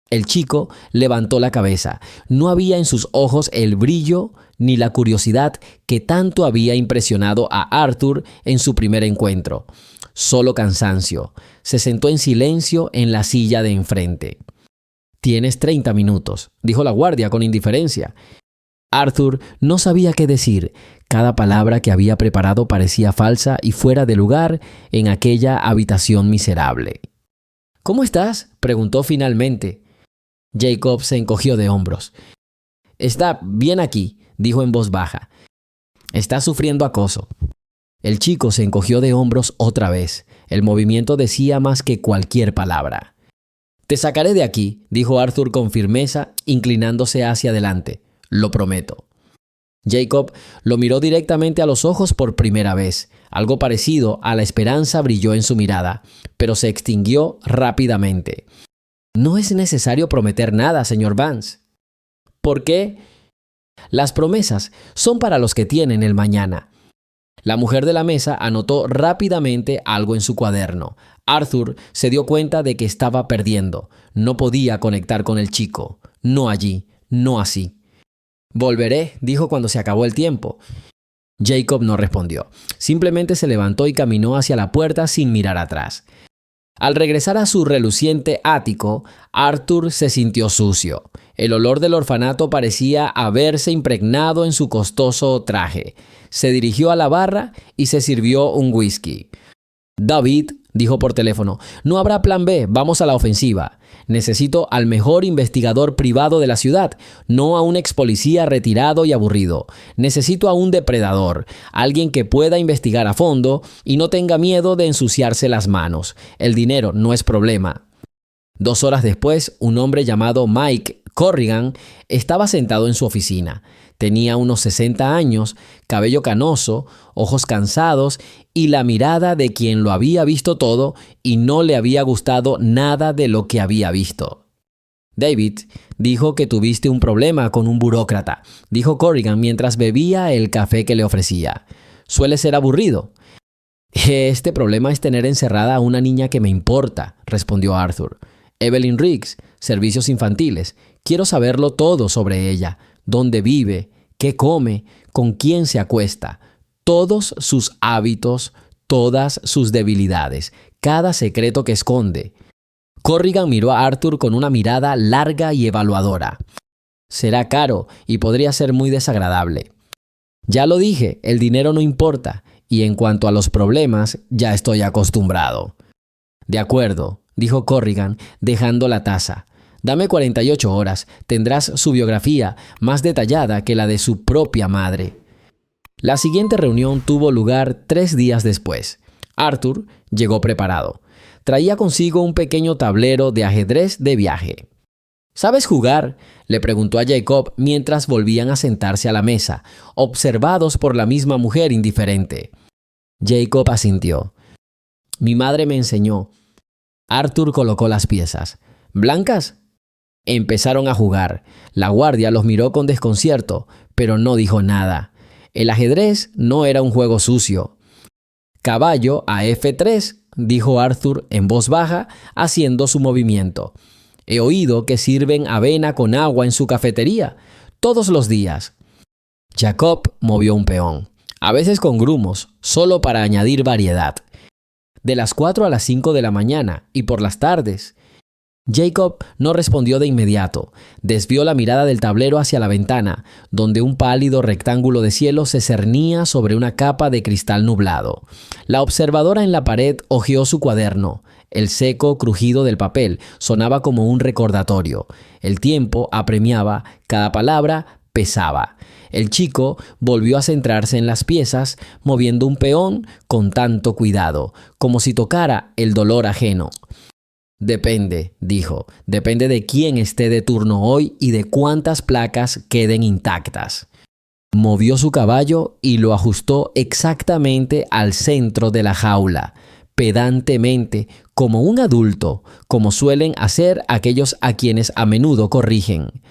El chico levantó la cabeza. No había en sus ojos el brillo ni la curiosidad que tanto había impresionado a Arthur en su primer encuentro. Solo cansancio. Se sentó en silencio en la silla de enfrente. «Tienes 30 minutos», dijo la guardia con indiferencia. Arthur no sabía qué decir. Cada palabra que había preparado parecía falsa y fuera de lugar en aquella habitación miserable. «¿Cómo estás?», preguntó finalmente. Jacob se encogió de hombros. «Está bien aquí», dijo en voz baja. «Está sufriendo acoso». El chico se encogió de hombros otra vez. El movimiento decía más que cualquier palabra. «Te sacaré de aquí», dijo Arthur con firmeza, inclinándose hacia adelante. «Lo prometo». Jacob lo miró directamente a los ojos por primera vez. Algo parecido a la esperanza brilló en su mirada, pero se extinguió rápidamente. «No es necesario prometer nada, señor Vance». «¿Por qué?» «Las promesas son para los que tienen el mañana». La mujer de la mesa anotó rápidamente algo en su cuaderno. Arthur se dio cuenta de que estaba perdiendo. No podía conectar con el chico. No allí, no así. «Volveré», dijo cuando se acabó el tiempo. Jacob no respondió. Simplemente se levantó y caminó hacia la puerta sin mirar atrás. Al regresar a su reluciente ático, Arthur se sintió sucio. El olor del orfanato parecía haberse impregnado en su costoso traje. Se dirigió a la barra y se sirvió un whisky. «David», dijo por teléfono, «no habrá plan B, vamos a la ofensiva. Necesito al mejor investigador privado de la ciudad, no a un ex policía retirado y aburrido. Necesito a un depredador, alguien que pueda investigar a fondo y no tenga miedo de ensuciarse las manos. El dinero no es problema». 2 horas después, un hombre llamado Mike Corrigan estaba sentado en su oficina. Tenía unos 60 años, cabello canoso, ojos cansados y la mirada de quien lo había visto todo y no le había gustado nada de lo que había visto. «David dijo que tuviste un problema con un burócrata», dijo Corrigan mientras bebía el café que le ofrecía. «Suele ser aburrido». «Este problema es tener encerrada a una niña que me importa», respondió Arthur. «Evelyn Riggs, servicios infantiles. Quiero saberlo todo sobre ella. Dónde vive, qué come, con quién se acuesta, todos sus hábitos, todas sus debilidades, cada secreto que esconde». Corrigan miró a Arthur con una mirada larga y evaluadora. «Será caro y podría ser muy desagradable». «Ya lo dije, el dinero no importa, y en cuanto a los problemas, ya estoy acostumbrado». «De acuerdo», dijo Corrigan, dejando la taza. «Dame 48 horas, tendrás su biografía más detallada que la de su propia madre». La siguiente reunión tuvo lugar 3 días después. Arthur llegó preparado. Traía consigo un pequeño tablero de ajedrez de viaje. «¿Sabes jugar?», le preguntó a Jacob mientras volvían a sentarse a la mesa, observados por la misma mujer indiferente. Jacob asintió. «Mi madre me enseñó». Arthur colocó las piezas. «¿Blancas?». Empezaron a jugar. La guardia los miró con desconcierto, pero no dijo nada. El ajedrez no era un juego sucio. «Caballo a F3», dijo Arthur en voz baja, haciendo su movimiento. «He oído que sirven avena con agua en su cafetería, todos los días». Jacob movió un peón, a veces con grumos, solo para añadir variedad. De las 4 a las 5 de la mañana y por las tardes. Jacob no respondió de inmediato. Desvió la mirada del tablero hacia la ventana, donde un pálido rectángulo de cielo se cernía sobre una capa de cristal nublado. La observadora en la pared hojeó su cuaderno. El seco crujido del papel sonaba como un recordatorio. El tiempo apremiaba, cada palabra pesaba. El chico volvió a centrarse en las piezas, moviendo un peón con tanto cuidado, como si tocara el dolor ajeno. «Depende», dijo, «depende de quién esté de turno hoy y de cuántas placas queden intactas». Movió su caballo y lo ajustó exactamente al centro de la jaula. pedantemente, como un adulto, como suelen hacer aquellos a quienes a menudo corrigen.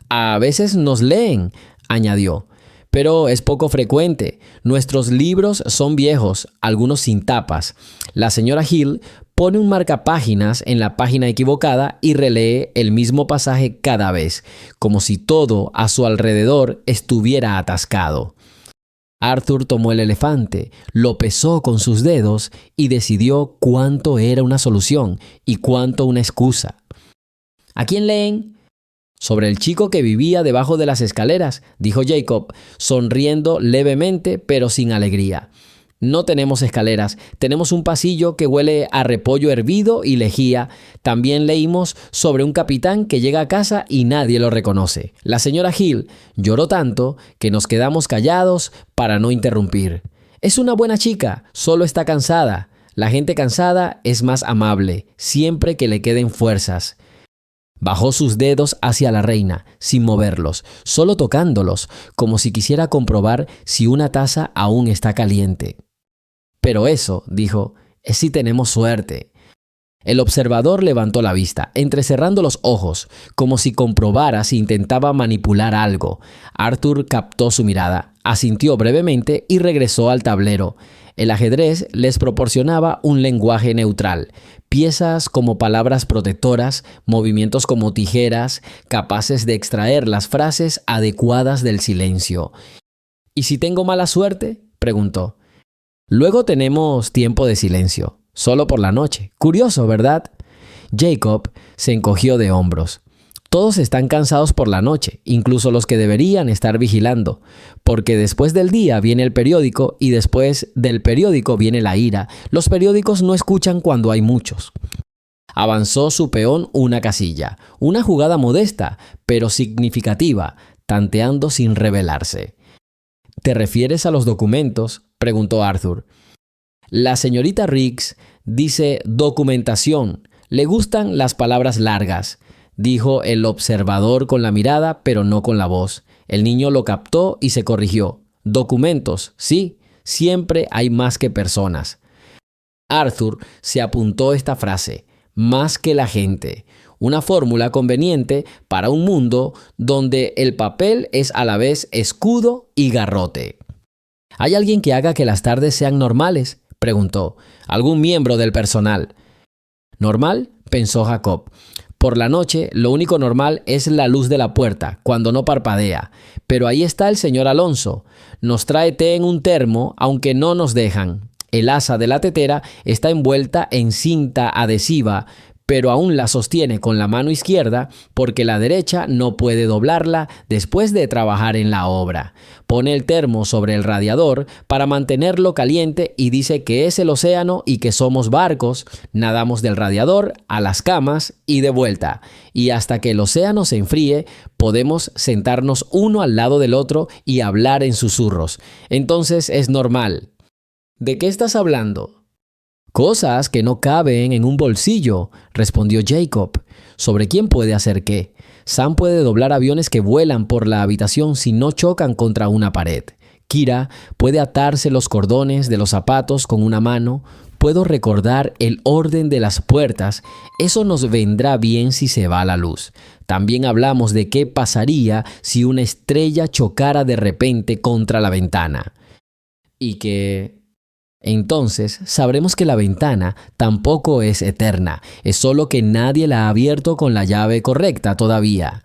A veces nos leen, añadió, pero es poco frecuente. Nuestros libros son viejos, algunos sin tapas. La señora Hill pone un marcapáginas en la página equivocada y relee el mismo pasaje cada vez, como si todo a su alrededor estuviera atascado. Arthur tomó el elefante, lo pesó con sus dedos y decidió cuánto era una solución y cuánto una excusa. ¿A quién leen? Sobre el chico que vivía debajo de las escaleras, dijo Jacob, sonriendo levemente pero sin alegría. No tenemos escaleras, tenemos un pasillo que huele a repollo hervido y lejía. También leímos sobre un capitán que llega a casa y nadie lo reconoce. La señora Hill lloró tanto que nos quedamos callados para no interrumpir. Es una buena chica, solo está cansada. La gente cansada es más amable, siempre que le queden fuerzas. Bajó sus dedos hacia la reina, sin moverlos, solo tocándolos, como si quisiera comprobar si una taza aún está caliente. Pero eso, dijo, es si tenemos suerte. El observador levantó la vista, entrecerrando los ojos, como si comprobara si intentaba manipular algo. Arthur captó su mirada, asintió brevemente y regresó al tablero. El ajedrez les proporcionaba un lenguaje neutral, piezas como palabras protectoras, movimientos como tijeras, capaces de extraer las frases adecuadas del silencio. ¿Y si tengo mala suerte?, preguntó. Luego tenemos tiempo de silencio, solo por la noche. Curioso, ¿verdad? Jacob se encogió de hombros. Todos están cansados por la noche, incluso los que deberían estar vigilando, porque después del día viene el periódico y después del periódico viene la ira. Los periódicos no escuchan cuando hay muchos. Avanzó su peón una casilla, una jugada modesta, pero significativa, tanteando sin revelarse. ¿Te refieres a los documentos?, preguntó Arthur. La señorita Riggs dice documentación. Le gustan las palabras largas, dijo el observador con la mirada, pero no con la voz. El niño lo captó y se corrigió. Documentos, sí, siempre hay más que personas. Arthur se apuntó esta frase, más que la gente, una fórmula conveniente para un mundo donde el papel es a la vez escudo y garrote. ¿Hay alguien que haga que las tardes sean normales?, preguntó. ¿Algún miembro del personal? ¿Normal?, pensó Jacob. Por la noche, lo único normal es la luz de la puerta, cuando no parpadea. Pero ahí está el señor Alonso. Nos trae té en un termo, aunque no nos dejan. El asa de la tetera está envuelta en cinta adhesiva, pero aún la sostiene con la mano izquierda porque la derecha no puede doblarla después de trabajar en la obra. Pone el termo sobre el radiador para mantenerlo caliente y dice que es el océano y que somos barcos, nadamos del radiador a las camas y de vuelta. Y hasta que el océano se enfríe, podemos sentarnos uno al lado del otro y hablar en susurros. Entonces es normal. ¿De qué estás hablando? Cosas que no caben en un bolsillo, respondió Jacob. ¿Sobre quién puede hacer qué? Sam puede doblar aviones que vuelan por la habitación si no chocan contra una pared. Kira puede atarse los cordones de los zapatos con una mano. Puedo recordar el orden de las puertas. Eso nos vendrá bien si se va la luz. También hablamos de qué pasaría si una estrella chocara de repente contra la ventana. Y que... Entonces sabremos que la ventana tampoco es eterna, es solo que nadie la ha abierto con la llave correcta todavía.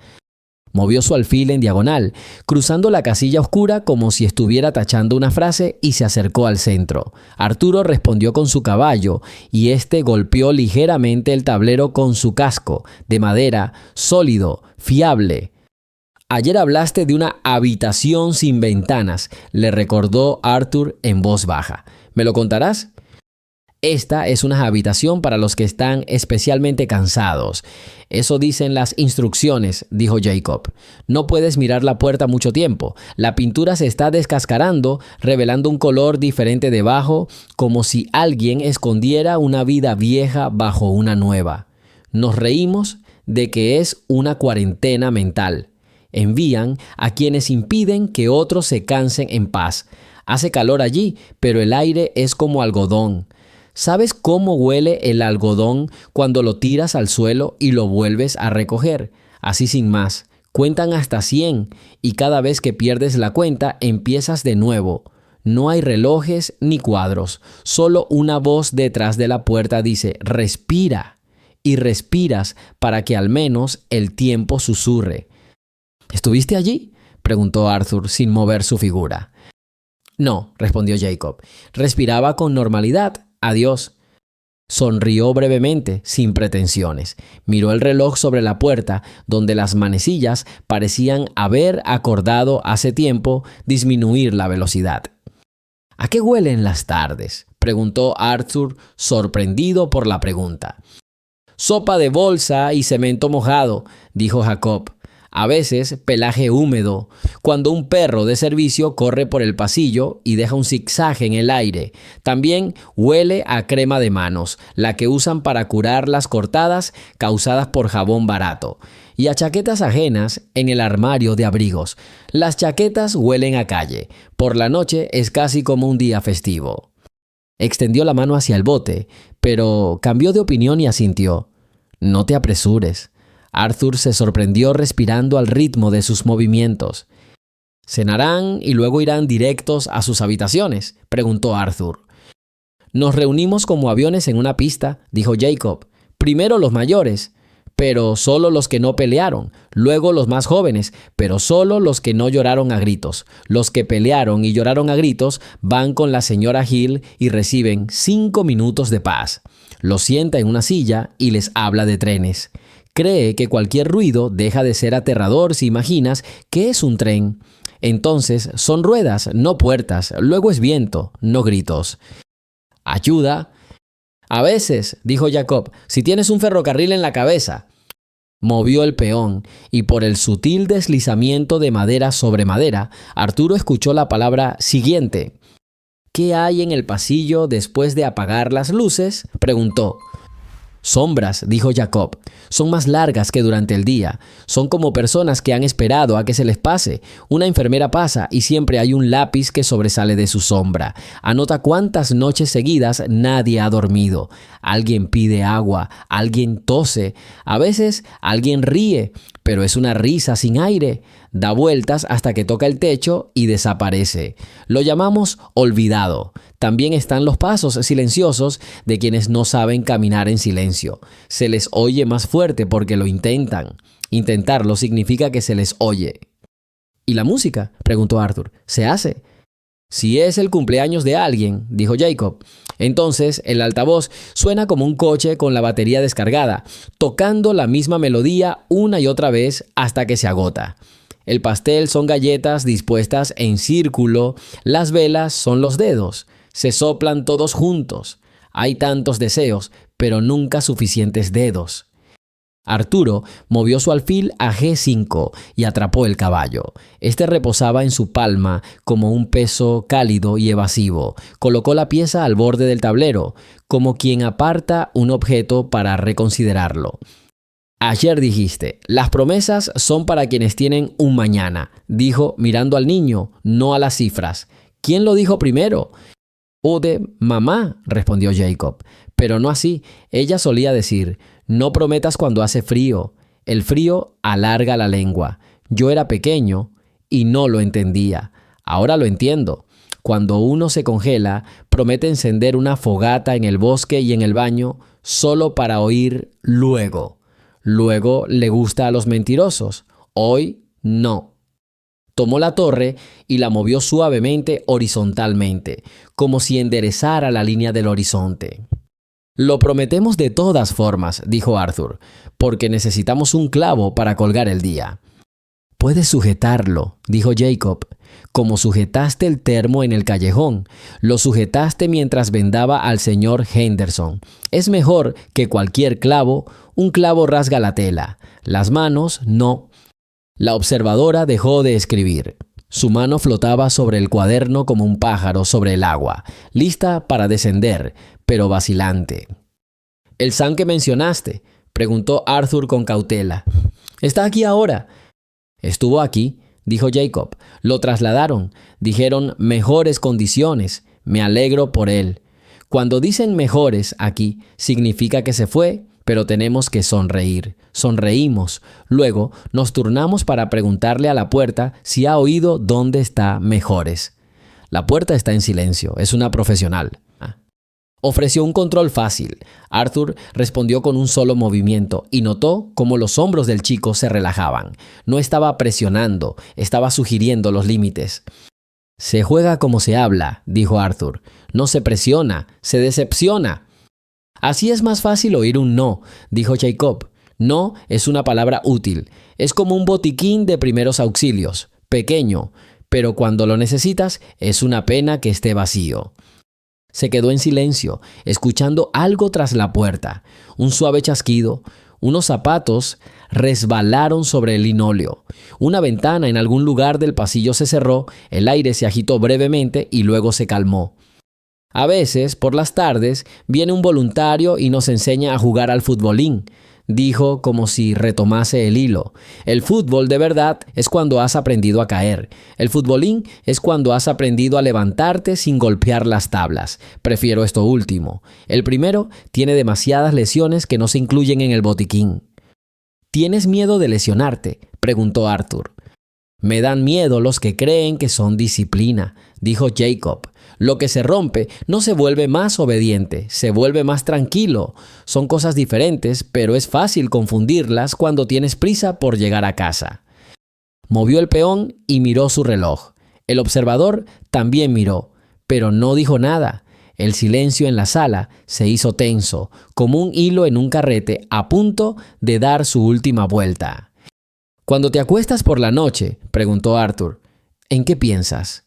Movió su alfil en diagonal, cruzando la casilla oscura como si estuviera tachando una frase y se acercó al centro. Arturo respondió con su caballo y este golpeó ligeramente el tablero con su casco, de madera, sólido, fiable. Ayer hablaste de una habitación sin ventanas, le recordó Arthur en voz baja. ¿Me lo contarás? Esta es una habitación para los que están especialmente cansados. Eso dicen las instrucciones, dijo Jacob. No puedes mirar la puerta mucho tiempo. La pintura se está descascarando, revelando un color diferente debajo, como si alguien escondiera una vida vieja bajo una nueva. Nos reímos de que es una cuarentena mental. Envían a quienes impiden que otros se cansen en paz. Hace calor allí, pero el aire es como algodón. ¿Sabes cómo huele el algodón cuando lo tiras al suelo y lo vuelves a recoger? Así sin más. Cuentan hasta 100 y cada vez que pierdes la cuenta empiezas de nuevo. No hay relojes ni cuadros. Solo una voz detrás de la puerta dice, respira. Y respiras para que al menos el tiempo susurre. ¿Estuviste allí?, preguntó Arthur sin mover su figura. No, respondió Jacob. Respiraba con normalidad. Adiós. Sonrió brevemente, sin pretensiones. Miró el reloj sobre la puerta, donde las manecillas parecían haber acordado hace tiempo disminuir la velocidad. ¿A qué huelen las tardes?, preguntó Arthur, sorprendido por la pregunta. Sopa de bolsa y cemento mojado, dijo Jacob. A veces pelaje húmedo, cuando un perro de servicio corre por el pasillo y deja un zigzag en el aire. También huele a crema de manos, la que usan para curar las cortadas causadas por jabón barato. Y a chaquetas ajenas en el armario de abrigos. Las chaquetas huelen a calle. Por la noche es casi como un día festivo. Extendió la mano hacia el bote, pero cambió de opinión y asintió. No te apresures. Arthur se sorprendió respirando al ritmo de sus movimientos. ¿Cenarán y luego irán directos a sus habitaciones?, preguntó Arthur. Nos reunimos como aviones en una pista, dijo Jacob. Primero los mayores, pero solo los que no pelearon. Luego los más jóvenes, pero solo los que no lloraron a gritos. Los que pelearon y lloraron a gritos van con la señora Hill y reciben 5 minutos de paz. Los sienta en una silla y les habla de trenes. Cree que cualquier ruido deja de ser aterrador si imaginas que es un tren. Entonces son ruedas, no puertas. Luego es viento, no gritos. ¿Ayuda? A veces, dijo Jacob, si tienes un ferrocarril en la cabeza. Movió el peón y por el sutil deslizamiento de madera sobre madera, Arturo escuchó la palabra siguiente. ¿Qué hay en el pasillo después de apagar las luces?, preguntó. Sombras, dijo Jacob. Son más largas que durante el día. Son como personas que han esperado a que se les pase. Una enfermera pasa y siempre hay un lápiz que sobresale de su sombra. Anota cuántas noches seguidas nadie ha dormido. Alguien pide agua, alguien tose. A veces alguien ríe, pero es una risa sin aire. Da vueltas hasta que toca el techo y desaparece. Lo llamamos olvidado. También están los pasos silenciosos de quienes no saben caminar en silencio. Se les oye más fuerte porque lo intentan. Intentarlo significa que se les oye. ¿Y la música?, preguntó Arthur. ¿Se hace? Si es el cumpleaños de alguien, dijo Jacob. Entonces el altavoz suena como un coche con la batería descargada, tocando la misma melodía una y otra vez hasta que se agota. El pastel son galletas dispuestas en círculo, las velas son los dedos, se soplan todos juntos. Hay tantos deseos, pero nunca suficientes dedos. Arturo movió su alfil a G5 y atrapó el caballo. Este reposaba en su palma como un peso cálido y evasivo. Colocó la pieza al borde del tablero, como quien aparta un objeto para reconsiderarlo. Ayer dijiste, las promesas son para quienes tienen un mañana, dijo mirando al niño, no a las cifras. ¿Quién lo dijo primero? De mamá, respondió Jacob. Pero no así. Ella solía decir, no prometas cuando hace frío. El frío alarga la lengua. Yo era pequeño y no lo entendía. Ahora lo entiendo. Cuando uno se congela, promete encender una fogata en el bosque y en el baño solo para oír luego. Luego le gusta a los mentirosos. Hoy no. Tomó la torre y la movió suavemente horizontalmente, como si enderezara la línea del horizonte. Lo prometemos de todas formas, dijo Arthur, porque necesitamos un clavo para colgar el día. Puedes sujetarlo, dijo Jacob, como sujetaste el termo en el callejón. Lo sujetaste mientras vendaba al señor Henderson. Es mejor que cualquier clavo. Un clavo rasga la tela. Las manos no. La observadora dejó de escribir. Su mano flotaba sobre el cuaderno como un pájaro sobre el agua, lista para descender, pero vacilante. ¿El Sam que mencionaste?, preguntó Arthur con cautela. ¿Está aquí ahora? Estuvo aquí, dijo Jacob. Lo trasladaron. Dijeron mejores condiciones. Me alegro por él. Cuando dicen mejores aquí, significa que se fue, pero tenemos que sonreír. Sonreímos. Luego nos turnamos para preguntarle a la puerta si ha oído dónde está mejores. La puerta está en silencio. Es una profesional. Ofreció un control fácil. Arthur respondió con un solo movimiento y notó cómo los hombros del chico se relajaban. No estaba presionando, estaba sugiriendo los límites. Se juega como se habla, dijo Arthur. No se presiona, se decepciona. Así es más fácil oír un no, dijo Jacob. No es una palabra útil. Es como un botiquín de primeros auxilios, pequeño, pero cuando lo necesitas es una pena que esté vacío. Se quedó en silencio, escuchando algo tras la puerta. Un suave chasquido. Unos zapatos resbalaron sobre el linóleo. Una ventana en algún lugar del pasillo se cerró, el aire se agitó brevemente y luego se calmó. A veces, por las tardes, viene un voluntario y nos enseña a jugar al futbolín, dijo como si retomase el hilo. El fútbol de verdad es cuando has aprendido a caer. El futbolín es cuando has aprendido a levantarte sin golpear las tablas. Prefiero esto último. El primero tiene demasiadas lesiones que no se incluyen en el botiquín. ¿Tienes miedo de lesionarte?, preguntó Arthur. Me dan miedo los que creen que son disciplina, dijo Jacob. Lo que se rompe no se vuelve más obediente, se vuelve más tranquilo. Son cosas diferentes, pero es fácil confundirlas cuando tienes prisa por llegar a casa. Movió el peón y miró su reloj. El observador también miró, pero no dijo nada. El silencio en la sala se hizo tenso, como un hilo en un carrete a punto de dar su última vuelta. «Cuando te acuestas por la noche», preguntó Arthur, «¿en qué piensas?»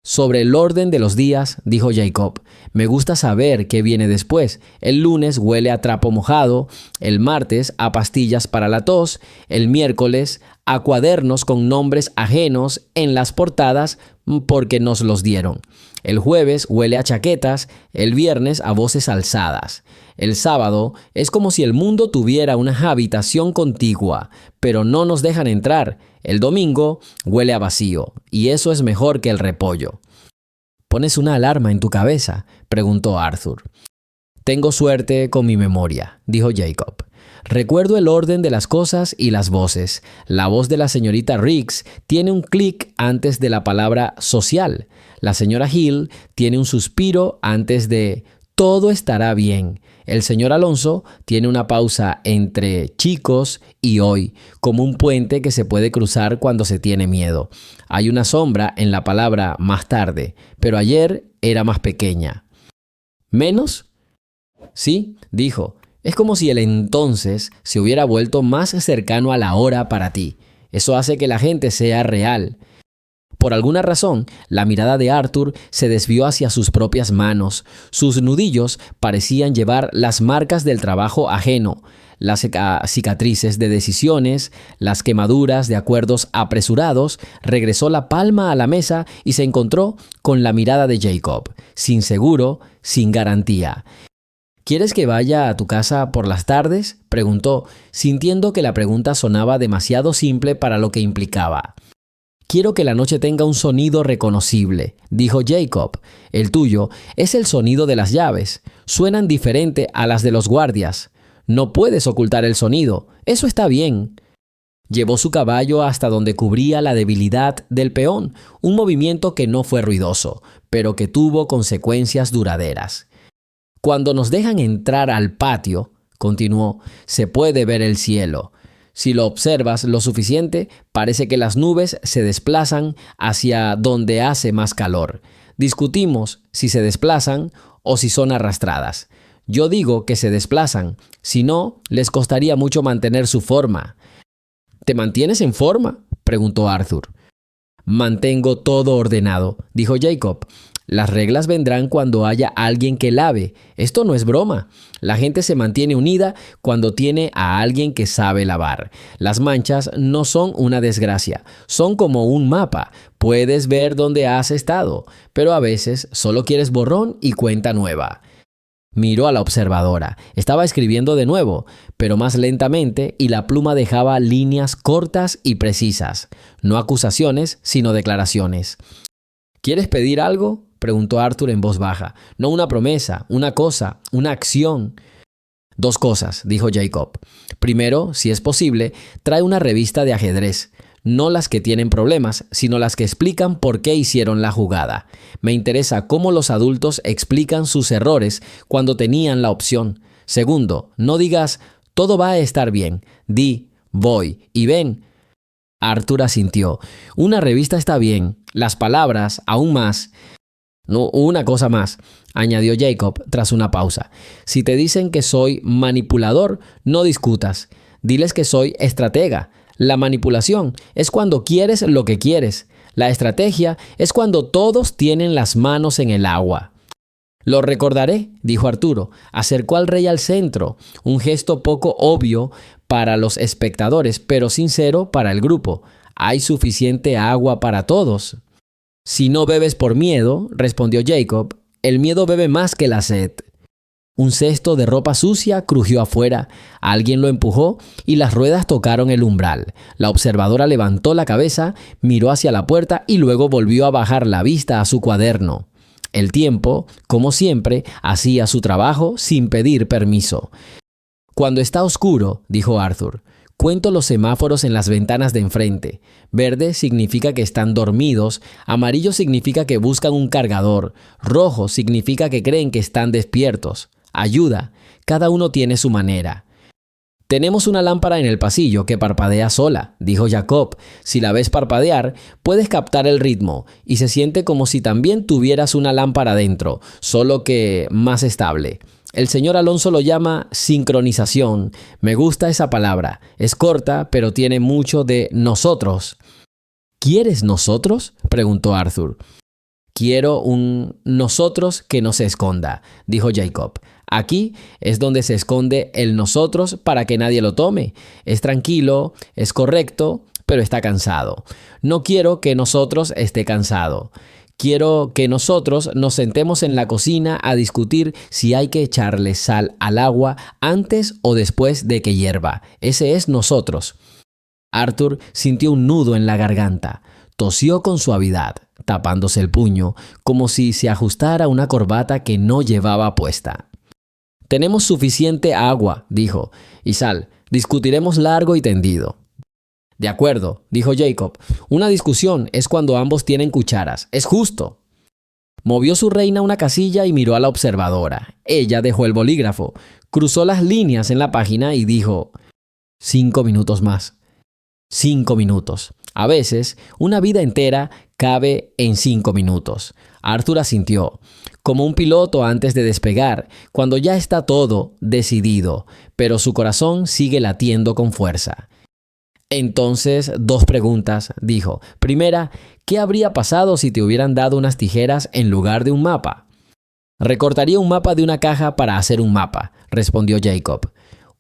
«Sobre el orden de los días», dijo Jacob. «Me gusta saber qué viene después. El lunes huele a trapo mojado, el martes a pastillas para la tos, el miércoles a cuadernos con nombres ajenos en las portadas porque nos los dieron. El jueves huele a chaquetas, el viernes a voces alzadas. El sábado es como si el mundo tuviera una habitación contigua, pero no nos dejan entrar. El domingo huele a vacío, y eso es mejor que el repollo». «¿Pones una alarma en tu cabeza?», preguntó Arthur. «Tengo suerte con mi memoria», dijo Jacob. «Recuerdo el orden de las cosas y las voces. La voz de la señorita Riggs tiene un clic antes de la palabra social. La señora Hill tiene un suspiro antes de todo estará bien. El señor Alonso tiene una pausa entre chicos y hoy, como un puente que se puede cruzar cuando se tiene miedo. Hay una sombra en la palabra más tarde, pero ayer era más pequeña». «¿Menos?». «Sí», dijo. «Es como si el entonces se hubiera vuelto más cercano a la hora para ti. Eso hace que la gente sea real». Por alguna razón, la mirada de Arthur se desvió hacia sus propias manos. Sus nudillos parecían llevar las marcas del trabajo ajeno, las cicatrices de decisiones, las quemaduras de acuerdos apresurados. Regresó la palma a la mesa y se encontró con la mirada de Jacob, sin seguro, sin garantía. «¿Quieres que vaya a tu casa por las tardes?», preguntó, sintiendo que la pregunta sonaba demasiado simple para lo que implicaba. «Quiero que la noche tenga un sonido reconocible», dijo Jacob. «El tuyo es el sonido de las llaves. Suenan diferente a las de los guardias. No puedes ocultar el sonido. Eso está bien». Llevó su caballo hasta donde cubría la debilidad del peón, un movimiento que no fue ruidoso, pero que tuvo consecuencias duraderas. «Cuando nos dejan entrar al patio», continuó, «se puede ver el cielo. Si lo observas lo suficiente, parece que las nubes se desplazan hacia donde hace más calor. Discutimos si se desplazan o si son arrastradas. Yo digo que se desplazan, si no, les costaría mucho mantener su forma». «¿Te mantienes en forma?», preguntó Arthur. «Mantengo todo ordenado», dijo Jacob. «Las reglas vendrán cuando haya alguien que lave. Esto no es broma. La gente se mantiene unida cuando tiene a alguien que sabe lavar. Las manchas no son una desgracia, son como un mapa. Puedes ver dónde has estado, pero a veces solo quieres borrón y cuenta nueva». Miró a la observadora. Estaba escribiendo de nuevo, pero más lentamente, y la pluma dejaba líneas cortas y precisas. No acusaciones, sino declaraciones. «¿Quieres pedir algo?», preguntó Arthur en voz baja. No una promesa, una cosa, una acción. Dos cosas, dijo Jacob. Primero, si es posible, trae una revista de ajedrez. No las que tienen problemas, sino las que explican por qué hicieron la jugada. Me interesa cómo los adultos explican sus errores cuando tenían la opción. Segundo, no digas, todo va a estar bien. Di, voy y ven. Arthur asintió. Una revista está bien. Las palabras, aún más. No, una cosa más, añadió Jacob tras una pausa. Si te dicen que soy manipulador, no discutas. Diles que soy estratega. La manipulación es cuando quieres lo que quieres. La estrategia es cuando todos tienen las manos en el agua. Lo recordaré, dijo Arturo. Acercó al rey al centro, un gesto poco obvio para los espectadores, pero sincero para el grupo. Hay suficiente agua para todos. Si no bebes por miedo, respondió Jacob, el miedo bebe más que la sed. Un cesto de ropa sucia crujió afuera, alguien lo empujó y las ruedas tocaron el umbral. La observadora levantó la cabeza, miró hacia la puerta y luego volvió a bajar la vista a su cuaderno. El tiempo, como siempre, hacía su trabajo sin pedir permiso. Cuando está oscuro, dijo Arthur, cuento los semáforos en las ventanas de enfrente. Verde significa que están dormidos, amarillo significa que buscan un cargador, rojo significa que creen que están despiertos. Ayuda, cada uno tiene su manera. Tenemos una lámpara en el pasillo que parpadea sola, dijo Jacob. Si la ves parpadear, puedes captar el ritmo y se siente como si también tuvieras una lámpara dentro, solo que más estable. El señor Alonso lo llama sincronización. Me gusta esa palabra. Es corta, pero tiene mucho de nosotros. ¿Quieres nosotros?, preguntó Arthur. Quiero un nosotros que no se esconda, dijo Jacob. Aquí es donde se esconde el nosotros para que nadie lo tome. Es tranquilo, es correcto, pero está cansado. No quiero que nosotros esté cansado. Quiero que nosotros nos sentemos en la cocina a discutir si hay que echarle sal al agua antes o después de que hierva. Ese es nosotros. Arthur sintió un nudo en la garganta. Tosió con suavidad, tapándose el puño, como si se ajustara una corbata que no llevaba puesta. Tenemos suficiente agua, dijo, y sal. Discutiremos largo y tendido. De acuerdo, dijo Jacob. Una discusión es cuando ambos tienen cucharas. Es justo. Movió su reina una casilla y miró a la observadora. Ella dejó el bolígrafo, cruzó las líneas en la página y dijo: 5 minutos más. 5 minutos. A veces, una vida entera cabe en 5 minutos. Arthur asintió, como un piloto antes de despegar, cuando ya está todo decidido, pero su corazón sigue latiendo con fuerza. Entonces, 2 preguntas, dijo. Primera, ¿qué habría pasado si te hubieran dado unas tijeras en lugar de un mapa? Recortaría un mapa de una caja para hacer un mapa, respondió Jacob.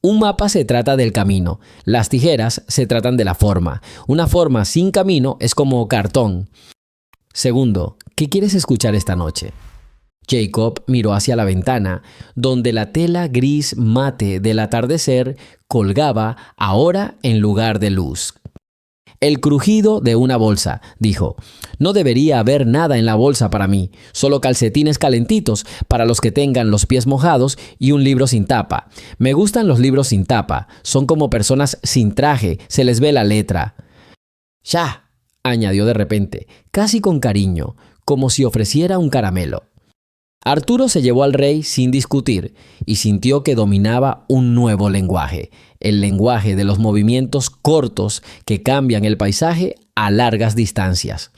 Un mapa se trata del camino, las tijeras se tratan de la forma. Una forma sin camino es como cartón. Segundo, ¿qué quieres escuchar esta noche? Jacob miró hacia la ventana, donde la tela gris mate del atardecer colgaba ahora en lugar de luz. El crujido de una bolsa, dijo. No debería haber nada en la bolsa para mí, solo calcetines calentitos para los que tengan los pies mojados y un libro sin tapa. Me gustan los libros sin tapa, son como personas sin traje, se les ve la letra. ¡Ya!, añadió de repente, casi con cariño, como si ofreciera un caramelo. Arturo se llevó al rey sin discutir y sintió que dominaba un nuevo lenguaje, el lenguaje de los movimientos cortos que cambian el paisaje a largas distancias.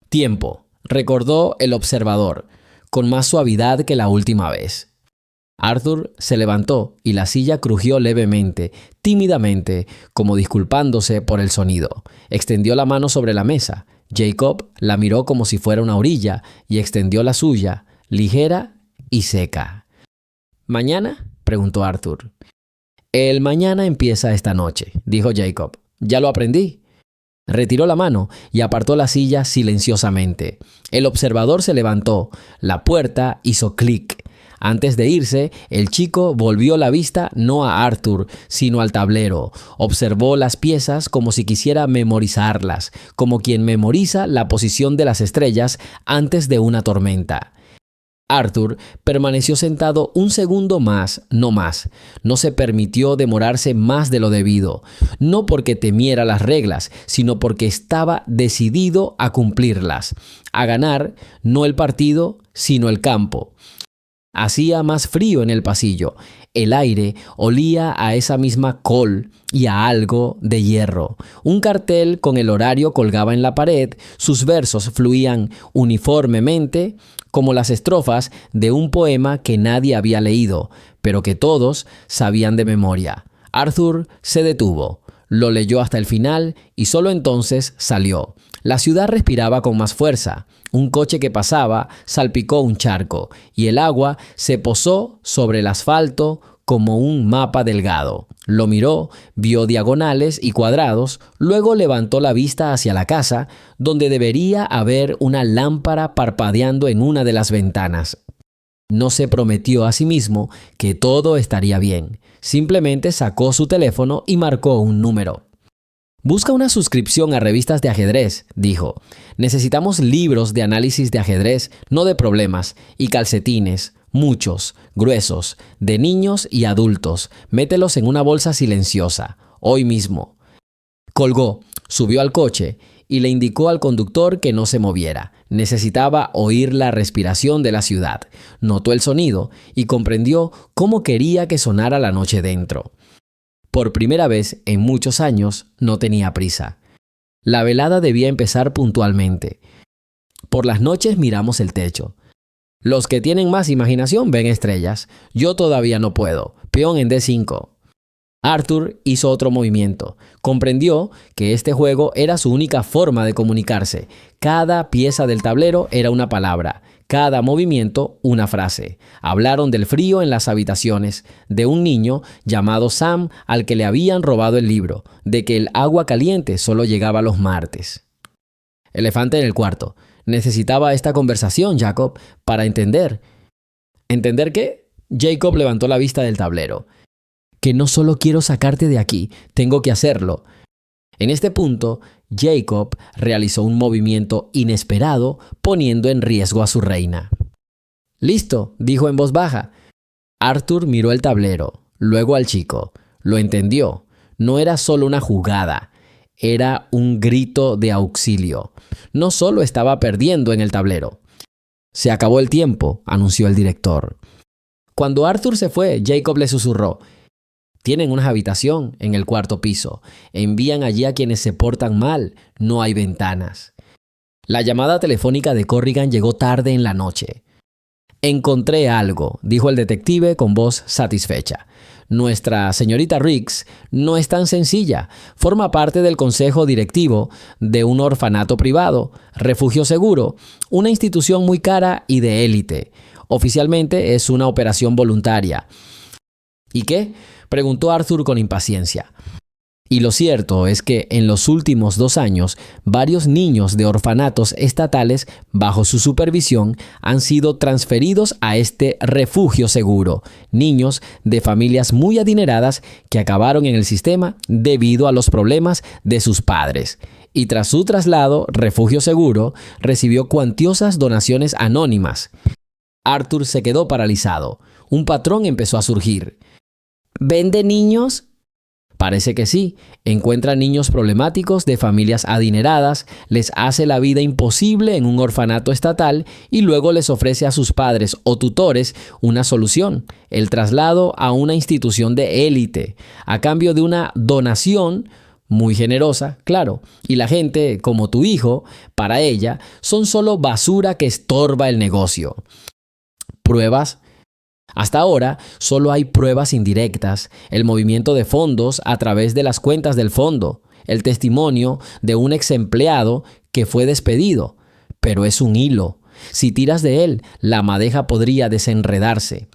Tiempo, recordó el observador, con más suavidad que la última vez. Arthur se levantó y la silla crujió levemente, tímidamente, como disculpándose por el sonido. Extendió la mano sobre la mesa. Jacob la miró como si fuera una orilla y extendió la suya, ligera y seca. ¿Mañana?, preguntó Arthur. El mañana empieza esta noche, dijo Jacob. Ya lo aprendí. Retiró la mano y apartó la silla silenciosamente. El observador se levantó. La puerta hizo clic. Antes de irse, el chico volvió la vista no a Arthur, sino al tablero. Observó las piezas como si quisiera memorizarlas, como quien memoriza la posición de las estrellas antes de una tormenta. Arthur permaneció sentado un segundo más, no más. No se permitió demorarse más de lo debido, no porque temiera las reglas, sino porque estaba decidido a cumplirlas, a ganar no el partido, sino el campo. Hacía más frío en el pasillo. El aire olía a esa misma col y a algo de hierro. Un cartel con el horario colgaba en la pared. Sus versos fluían uniformemente como las estrofas de un poema que nadie había leído, pero que todos sabían de memoria. Arthur se detuvo, lo leyó hasta el final y solo entonces salió. La ciudad respiraba con más fuerza. Un coche que pasaba salpicó un charco y el agua se posó sobre el asfalto como un mapa delgado. Lo miró, vio diagonales y cuadrados, luego levantó la vista hacia la casa, donde debería haber una lámpara parpadeando en una de las ventanas. No se prometió a sí mismo que todo estaría bien. Simplemente sacó su teléfono y marcó un número. Busca una suscripción a revistas de ajedrez, dijo. Necesitamos libros de análisis de ajedrez, no de problemas, y calcetines, muchos, gruesos, de niños y adultos. Mételos en una bolsa silenciosa, hoy mismo. Colgó, subió al coche y le indicó al conductor que no se moviera. Necesitaba oír la respiración de la ciudad. Notó el sonido y comprendió cómo quería que sonara la noche dentro. Por primera vez en muchos años no tenía prisa. La velada debía empezar puntualmente. Por las noches miramos el techo. Los que tienen más imaginación ven estrellas. Yo todavía no puedo. Peón en D5. Arthur hizo otro movimiento. Comprendió que este juego era su única forma de comunicarse. Cada pieza del tablero era una palabra. Cada movimiento, una frase. Hablaron del frío en las habitaciones, de un niño llamado Sam al que le habían robado el libro, de que el agua caliente solo llegaba los martes. Elefante en el cuarto. Necesitaba esta conversación, Jacob, para entender. ¿Entender qué? Jacob levantó la vista del tablero. Que no solo quiero sacarte de aquí, tengo que hacerlo. En este punto, Jacob realizó un movimiento inesperado, poniendo en riesgo a su reina. «Listo», dijo en voz baja. Arthur miró el tablero, luego al chico. Lo entendió. No era solo una jugada, era un grito de auxilio. No solo estaba perdiendo en el tablero. «Se acabó el tiempo», anunció el director. Cuando Arthur se fue, Jacob le susurró. «Tienen una habitación en el cuarto piso. Envían allí a quienes se portan mal. No hay ventanas». La llamada telefónica de Corrigan llegó tarde en la noche. «Encontré algo», dijo el detective con voz satisfecha. «Nuestra señorita Riggs no es tan sencilla. Forma parte del consejo directivo de un orfanato privado, refugio seguro, una institución muy cara y de élite. Oficialmente es una operación voluntaria». «¿Y qué?», preguntó Arthur con impaciencia. Y lo cierto es que en los últimos 2 años, varios niños de orfanatos estatales, bajo su supervisión, han sido transferidos a este refugio seguro. Niños de familias muy adineradas que acabaron en el sistema debido a los problemas de sus padres. Y tras su traslado, Refugio Seguro recibió cuantiosas donaciones anónimas. Arthur se quedó paralizado. Un patrón empezó a surgir. ¿Vende niños? Parece que sí. Encuentra niños problemáticos de familias adineradas, les hace la vida imposible en un orfanato estatal y luego les ofrece a sus padres o tutores una solución, el traslado a una institución de élite, a cambio de una donación muy generosa, claro. Y la gente, como tu hijo, para ella, son solo basura que estorba el negocio. ¿Pruebas? Hasta ahora, solo hay pruebas indirectas, el movimiento de fondos a través de las cuentas del fondo, el testimonio de un ex empleado que fue despedido. Pero es un hilo. Si tiras de él, la madeja podría desenredarse.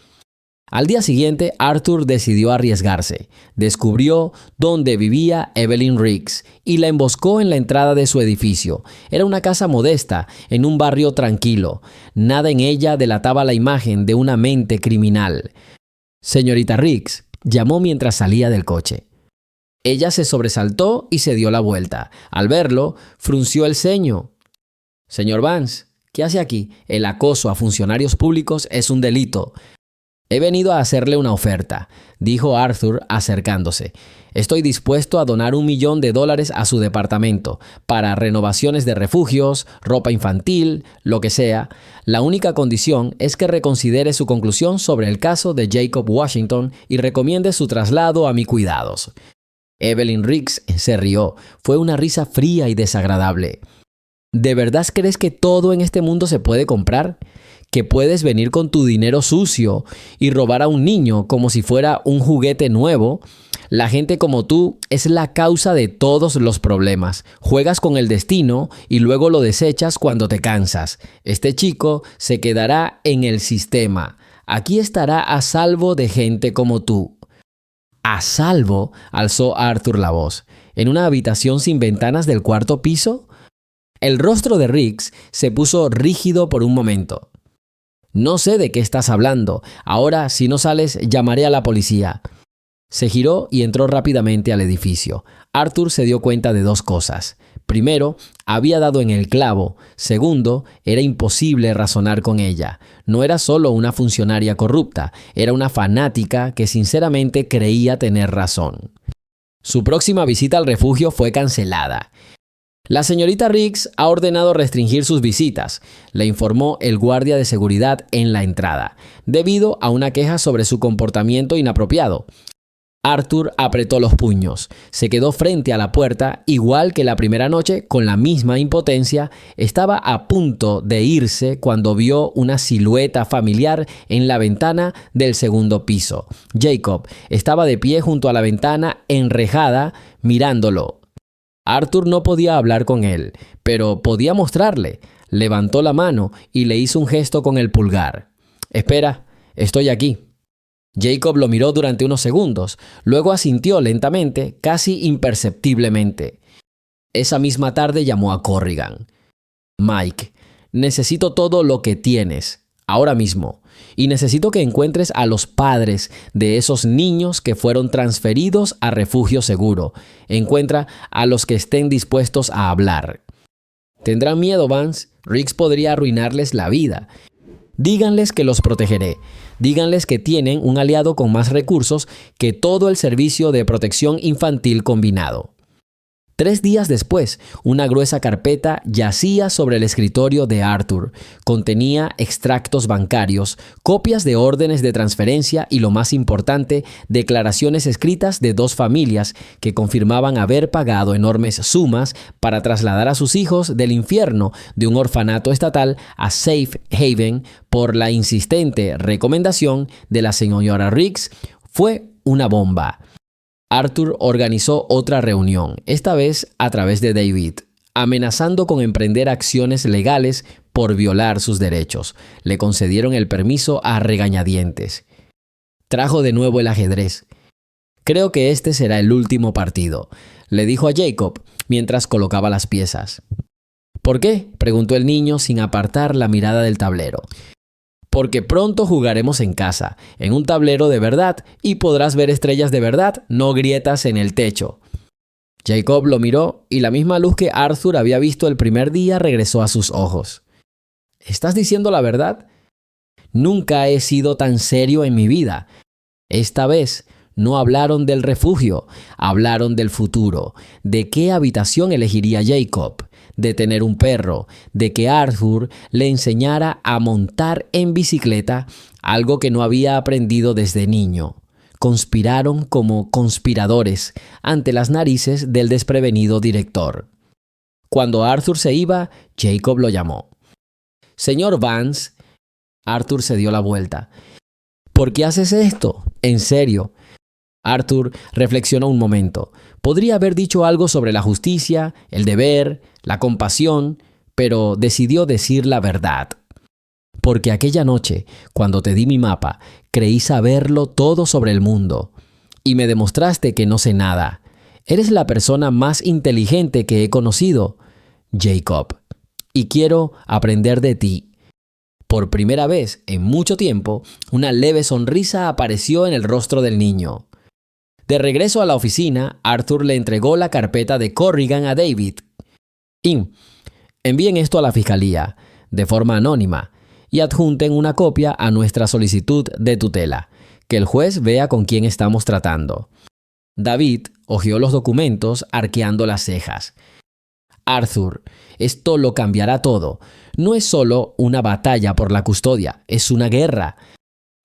Al día siguiente, Arthur decidió arriesgarse. Descubrió dónde vivía Evelyn Riggs y la emboscó en la entrada de su edificio. Era una casa modesta, en un barrio tranquilo. Nada en ella delataba la imagen de una mente criminal. Señorita Riggs llamó mientras salía del coche. Ella se sobresaltó y se dio la vuelta. Al verlo, frunció el ceño. «Señor Vance, ¿qué hace aquí? El acoso a funcionarios públicos es un delito». «He venido a hacerle una oferta», dijo Arthur acercándose. «Estoy dispuesto a donar $1 millón a su departamento para renovaciones de refugios, ropa infantil, lo que sea. La única condición es que reconsidere su conclusión sobre el caso de Jacob Washington y recomiende su traslado a mis cuidados». Evelyn Riggs se rió. Fue una risa fría y desagradable. ¿De verdad crees que todo en este mundo se puede comprar? ¿Que puedes venir con tu dinero sucio y robar a un niño como si fuera un juguete nuevo? La gente como tú es la causa de todos los problemas. Juegas con el destino y luego lo desechas cuando te cansas. Este chico se quedará en el sistema. Aquí estará a salvo de gente como tú. ¿A salvo?, alzó Arthur la voz. ¿En una habitación sin ventanas del cuarto piso? El rostro de Riggs se puso rígido por un momento. «No sé de qué estás hablando. Ahora, si no sales, llamaré a la policía». Se giró y entró rápidamente al edificio. Arthur se dio cuenta de dos cosas. Primero, había dado en el clavo. Segundo, era imposible razonar con ella. No era solo una funcionaria corrupta, era una fanática que sinceramente creía tener razón. Su próxima visita al refugio fue cancelada. «La señorita Riggs ha ordenado restringir sus visitas», le informó el guardia de seguridad en la entrada, debido a una queja sobre su comportamiento inapropiado. Arthur apretó los puños. Se quedó frente a la puerta, igual que la primera noche, con la misma impotencia. Estaba a punto de irse cuando vio una silueta familiar en la ventana del segundo piso. Jacob estaba de pie junto a la ventana enrejada, mirándolo. Arthur no podía hablar con él, pero podía mostrarle. Levantó la mano y le hizo un gesto con el pulgar. «Espera, estoy aquí». Jacob lo miró durante unos segundos, luego asintió lentamente, casi imperceptiblemente. Esa misma tarde llamó a Corrigan. «Mike, necesito todo lo que tienes, ahora mismo, y necesito que encuentres a los padres de esos niños que fueron transferidos a refugio seguro. Encuentra a los que estén dispuestos a hablar». «Tendrán miedo, Vance. Riggs podría arruinarles la vida. Díganles que los protegeré. Díganles que tienen un aliado con más recursos que todo el servicio de protección infantil combinado». 3 días después, una gruesa carpeta yacía sobre el escritorio de Arthur. Contenía extractos bancarios, copias de órdenes de transferencia y, lo más importante, declaraciones escritas de 2 familias que confirmaban haber pagado enormes sumas para trasladar a sus hijos del infierno de un orfanato estatal a Safe Haven por la insistente recomendación de la señora Riggs. Fue una bomba. Arthur organizó otra reunión, esta vez a través de David, amenazando con emprender acciones legales por violar sus derechos. Le concedieron el permiso a regañadientes. Trajo de nuevo el ajedrez. «Creo que este será el último partido», le dijo a Jacob mientras colocaba las piezas. «¿Por qué?», preguntó el niño sin apartar la mirada del tablero. «Porque pronto jugaremos en casa, en un tablero de verdad, y podrás ver estrellas de verdad, no grietas en el techo». Jacob lo miró y la misma luz que Arthur había visto el primer día regresó a sus ojos. «¿Estás diciendo la verdad? Nunca he sido tan serio en mi vida. Esta vez no hablaron del refugio, hablaron del futuro. ¿De qué habitación elegiría Jacob? De tener un perro, de que Arthur le enseñara a montar en bicicleta, algo que no había aprendido desde niño. Conspiraron como conspiradores ante las narices del desprevenido director. Cuando Arthur se iba, Jacob lo llamó. «Señor Vance». Arthur se dio la vuelta. «¿Por qué haces esto? ¿En serio?». Arthur reflexionó un momento. Podría haber dicho algo sobre la justicia, el deber, la compasión, pero decidió decir la verdad. porque aquella noche, cuando te di mi mapa, creí saberlo todo sobre el mundo, y me demostraste que no sé nada. Eres la persona más inteligente que he conocido, Jacob, y quiero aprender de ti. Por primera vez en mucho tiempo, una leve sonrisa apareció en el rostro del niño. De regreso a la oficina, Arthur le entregó la carpeta de Corrigan a David. Envíen esto a la fiscalía, de forma anónima, y adjunten una copia a nuestra solicitud de tutela. Que el juez vea con quién estamos tratando. David hojeó los documentos arqueando las cejas. Arthur, esto lo cambiará todo. No es solo una batalla por la custodia, es una guerra.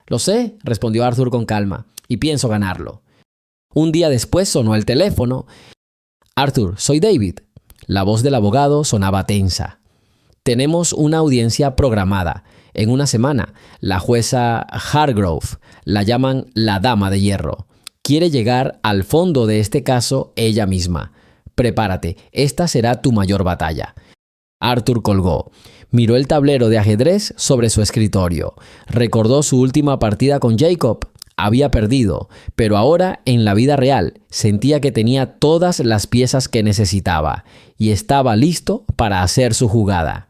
Lo sé, respondió Arthur con calma, y pienso ganarlo. Un día después sonó el teléfono. Arthur, soy David. La voz del abogado sonaba tensa. Tenemos una audiencia programada. En una semana, la jueza Hargrove, la llaman la Dama de Hierro, quiere llegar al fondo de este caso ella misma. Prepárate, esta será tu mayor batalla. Arthur colgó. Miró el tablero de ajedrez sobre su escritorio. Recordó su última partida con Jacob. Había perdido, pero ahora, en la vida real, sentía que tenía todas las piezas que necesitaba y estaba listo para hacer su jugada.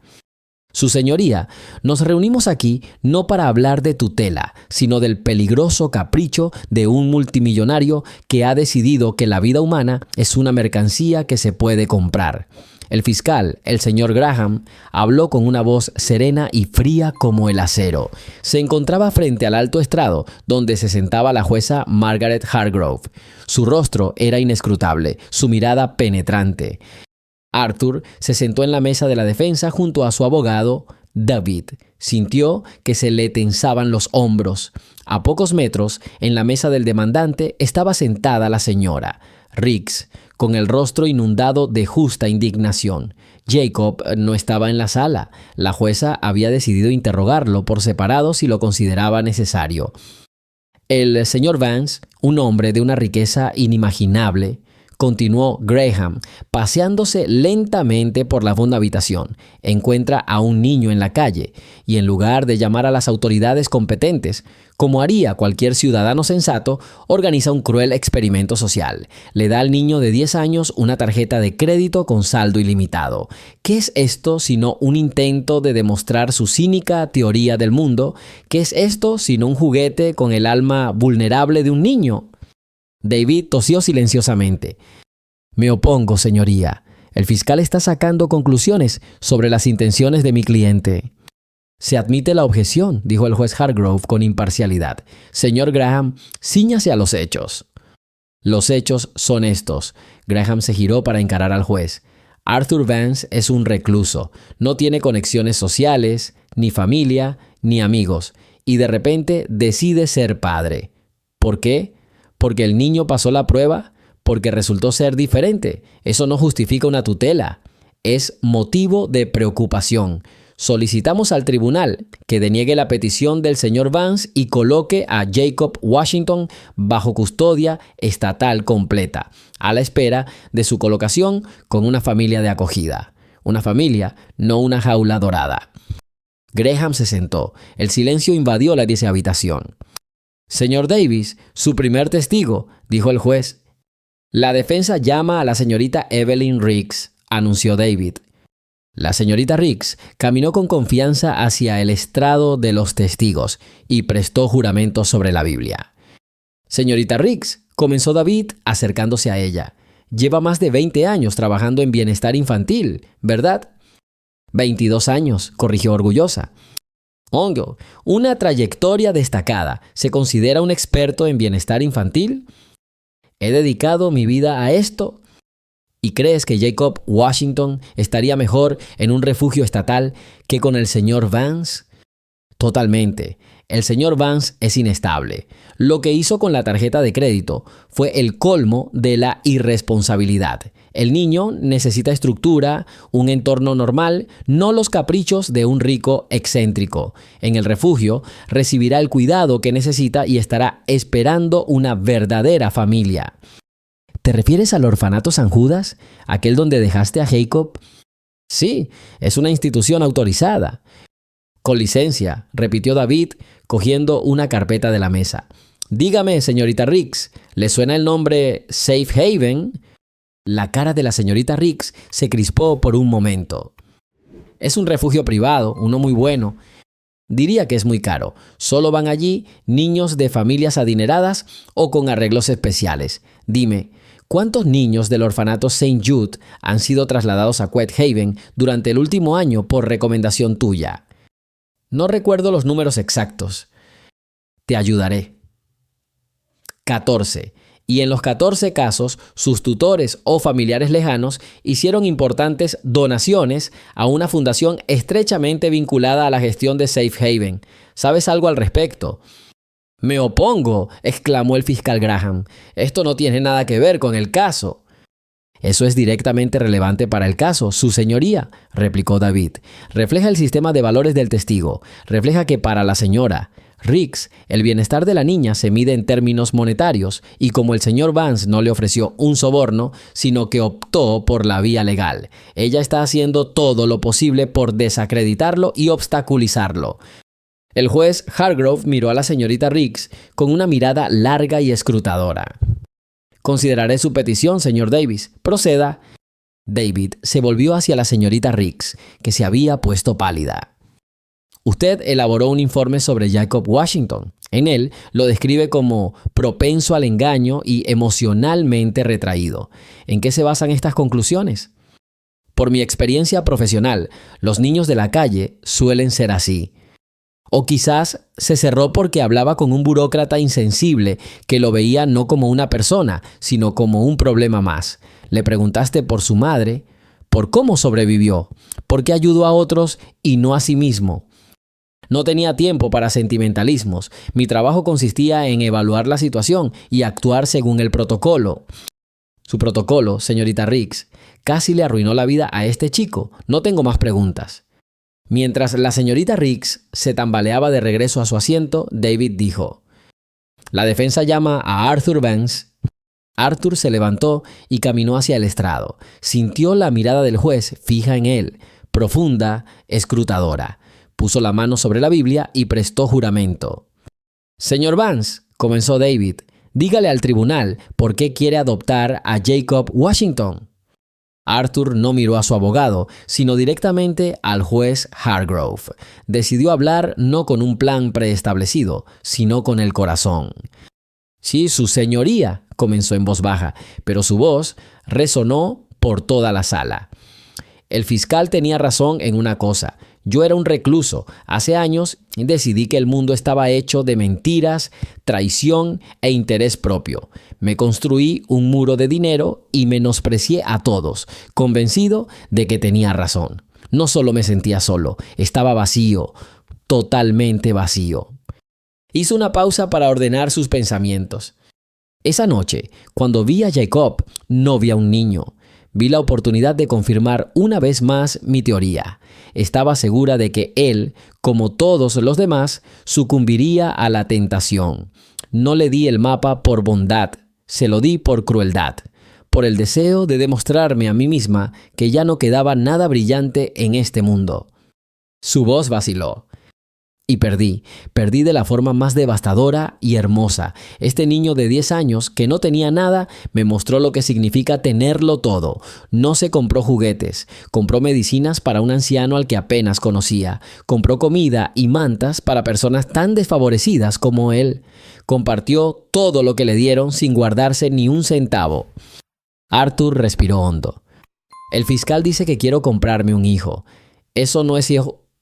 Su señoría, nos reunimos aquí no para hablar de tutela, sino del peligroso capricho de un multimillonario que ha decidido que la vida humana es una mercancía que se puede comprar. El fiscal, el señor Graham, habló con una voz serena y fría como el acero. Se encontraba frente al alto estrado, donde se sentaba la jueza Margaret Hargrove. Su rostro era inescrutable, su mirada penetrante. Arthur se sentó en la mesa de la defensa junto a su abogado, David. Sintió que se le tensaban los hombros. A pocos metros, en la mesa del demandante, estaba sentada la señora Riggs, con el rostro inundado de justa indignación. Jacob no estaba en la sala. La jueza había decidido interrogarlo por separado si lo consideraba necesario. El señor Vance, un hombre de una riqueza inimaginable, continuó Graham, paseándose lentamente por la fonda habitación, encuentra a un niño en la calle y en lugar de llamar a las autoridades competentes, como haría cualquier ciudadano sensato, organiza un cruel experimento social. Le da al niño de 10 años una tarjeta de crédito con saldo ilimitado. ¿Qué es esto sino un intento de demostrar su cínica teoría del mundo? ¿Qué es esto sino un juguete con el alma vulnerable de un niño? David tosió silenciosamente. Me opongo, señoría. El fiscal está sacando conclusiones sobre las intenciones de mi cliente. Se admite la objeción, dijo el juez Hargrove con imparcialidad. Señor Graham, cíñase a los hechos. Los hechos son estos. Graham se giró para encarar al juez. Arthur Vance es un recluso. No tiene conexiones sociales, ni familia, ni amigos. Y de repente decide ser padre. ¿Por qué? ¿Porque el niño pasó la prueba? ¿Porque resultó ser diferente? Eso no justifica una tutela. Es motivo de preocupación. Solicitamos al tribunal que deniegue la petición del señor Vance y coloque a Jacob Washington bajo custodia estatal completa, a la espera de su colocación con una familia de acogida. Una familia, no una jaula dorada. Graham se sentó. El silencio invadió la habitación. Señor Davis, su primer testigo, dijo el juez. La defensa llama a la señorita Evelyn Riggs, anunció David. La señorita Riggs caminó con confianza hacia el estrado de los testigos y prestó juramento sobre la Biblia. Señorita Riggs, comenzó David acercándose a ella. Lleva más de 20 años trabajando en bienestar infantil, ¿verdad? 22 años, corrigió orgullosa. Hongo, una trayectoria destacada. ¿Se considera un experto en bienestar infantil? He dedicado mi vida a esto. ¿Y crees que Jacob Washington estaría mejor en un refugio estatal que con el señor Vance? Totalmente. El señor Vance es inestable. Lo que hizo con la tarjeta de crédito fue el colmo de la irresponsabilidad. El niño necesita estructura, un entorno normal, no los caprichos de un rico excéntrico. En el refugio recibirá el cuidado que necesita y estará esperando una verdadera familia. ¿Te refieres al orfanato San Judas? ¿Aquel donde dejaste a Jacob? Sí, es una institución autorizada. Con licencia, repitió David, cogiendo una carpeta de la mesa. Dígame, señorita Riggs, ¿le suena el nombre Safe Haven? La cara de la señorita Riggs se crispó por un momento. Es un refugio privado, uno muy bueno. Diría que es muy caro. Solo van allí niños de familias adineradas o con arreglos especiales. Dime, ¿cuántos niños del orfanato St. Jude han sido trasladados a Quet Haven durante el último año por recomendación tuya? No recuerdo los números exactos. Te ayudaré. 14. Y en los 14 casos, sus tutores o familiares lejanos hicieron importantes donaciones a una fundación estrechamente vinculada a la gestión de Safe Haven. ¿Sabes algo al respecto? Me opongo, exclamó el fiscal Graham. Esto no tiene nada que ver con el caso. Eso es directamente relevante para el caso, su señoría, replicó David. Refleja el sistema de valores del testigo. Refleja que para la señora Riggs, el bienestar de la niña se mide en términos monetarios y como el señor Vance no le ofreció un soborno, sino que optó por la vía legal, ella está haciendo todo lo posible por desacreditarlo y obstaculizarlo. El juez Hargrove miró a la señorita Riggs con una mirada larga y escrutadora. Consideraré su petición, señor Davis. Proceda. David se volvió hacia la señorita Riggs, que se había puesto pálida. Usted elaboró un informe sobre Jacob Washington. En él lo describe como propenso al engaño y emocionalmente retraído. ¿En qué se basan estas conclusiones? Por mi experiencia profesional, los niños de la calle suelen ser así. O quizás se cerró porque hablaba con un burócrata insensible que lo veía no como una persona, sino como un problema más. Le preguntaste por su madre, por cómo sobrevivió, por qué ayudó a otros y no a sí mismo. No tenía tiempo para sentimentalismos. Mi trabajo consistía en evaluar la situación y actuar según el protocolo. Su protocolo, señorita Riggs, casi le arruinó la vida a este chico. No tengo más preguntas. Mientras la señorita Riggs se tambaleaba de regreso a su asiento, David dijo: La defensa llama a Arthur Vance. Arthur se levantó y caminó hacia el estrado. Sintió la mirada del juez fija en él, profunda, escrutadora. Puso la mano sobre la Biblia y prestó juramento. Señor Vance, comenzó David, dígale al tribunal por qué quiere adoptar a Jacob Washington. Arthur no miró a su abogado, sino directamente al juez Hargrove. Decidió hablar no con un plan preestablecido, sino con el corazón. Sí, su señoría, comenzó en voz baja, pero su voz resonó por toda la sala. El fiscal tenía razón en una cosa. Yo era un recluso. Hace años decidí que el mundo estaba hecho de mentiras, traición e interés propio. Me construí un muro de dinero y menosprecié a todos, convencido de que tenía razón. No solo me sentía solo, estaba vacío, totalmente vacío. Hizo una pausa para ordenar sus pensamientos. Esa noche, cuando vi a Jacob, no vi a un niño. Vi la oportunidad de confirmar una vez más mi teoría. Estaba segura de que él, como todos los demás, sucumbiría a la tentación. No le di el mapa por bondad, se lo di por crueldad, por el deseo de demostrarme a mí misma que ya no quedaba nada brillante en este mundo. Su voz vaciló. Y perdí de la forma más devastadora y hermosa. Este niño de 10 años que no tenía nada me mostró lo que significa tenerlo todo. No se compró juguetes, compró medicinas para un anciano al que apenas conocía, compró comida y mantas para personas tan desfavorecidas como él. Compartió todo lo que le dieron sin guardarse ni un centavo. Arthur respiró hondo. El fiscal dice que quiero comprarme un hijo. Eso no es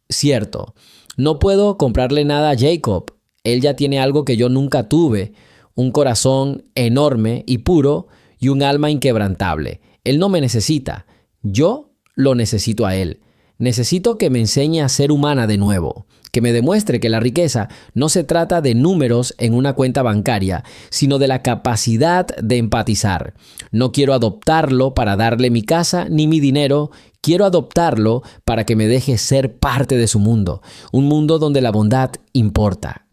cierto. No puedo comprarle nada a Jacob. Él ya tiene algo que yo nunca tuve, un corazón enorme y puro y un alma inquebrantable. Él no me necesita. Yo lo necesito a él. Necesito que me enseñe a ser humana de nuevo, que me demuestre que la riqueza no se trata de números en una cuenta bancaria, sino de la capacidad de empatizar. No quiero adoptarlo para darle mi casa ni mi dinero. Quiero adoptarlo para que me deje ser parte de su mundo, un mundo donde la bondad importa.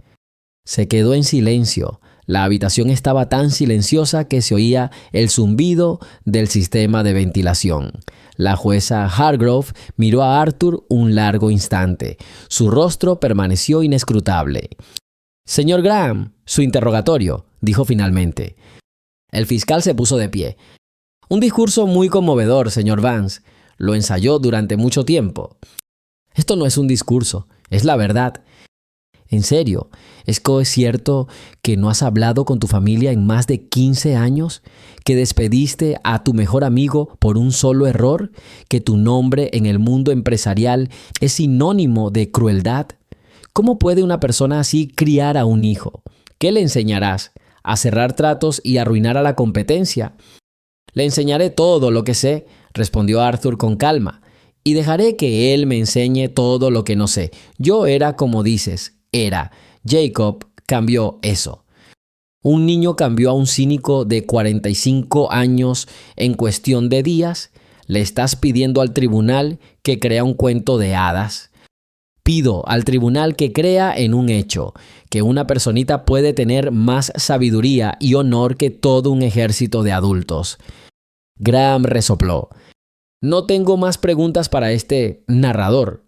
Se quedó en silencio. La habitación estaba tan silenciosa que se oía el zumbido del sistema de ventilación. La jueza Hargrove miró a Arthur un largo instante. Su rostro permaneció inescrutable. «Señor Graham, su interrogatorio», dijo finalmente. El fiscal se puso de pie. «Un discurso muy conmovedor, señor Vance. Lo ensayó durante mucho tiempo». «Esto no es un discurso, es la verdad». «¿En serio? ¿Es cierto que no has hablado con tu familia en más de 15 años? ¿Que despediste a tu mejor amigo por un solo error? ¿Que tu nombre en el mundo empresarial es sinónimo de crueldad? ¿Cómo puede una persona así criar a un hijo? ¿Qué le enseñarás? ¿A cerrar tratos y arruinar a la competencia?» «Le enseñaré todo lo que sé», respondió Arthur con calma, «y dejaré que él me enseñe todo lo que no sé. Yo era como dices, era. Jacob cambió eso». ¿Un niño cambió a un cínico de 45 años en cuestión de días? ¿Le estás pidiendo al tribunal que crea un cuento de hadas? Pido al tribunal que crea en un hecho, que una personita puede tener más sabiduría y honor que todo un ejército de adultos. Graham resopló. «No tengo más preguntas para este narrador».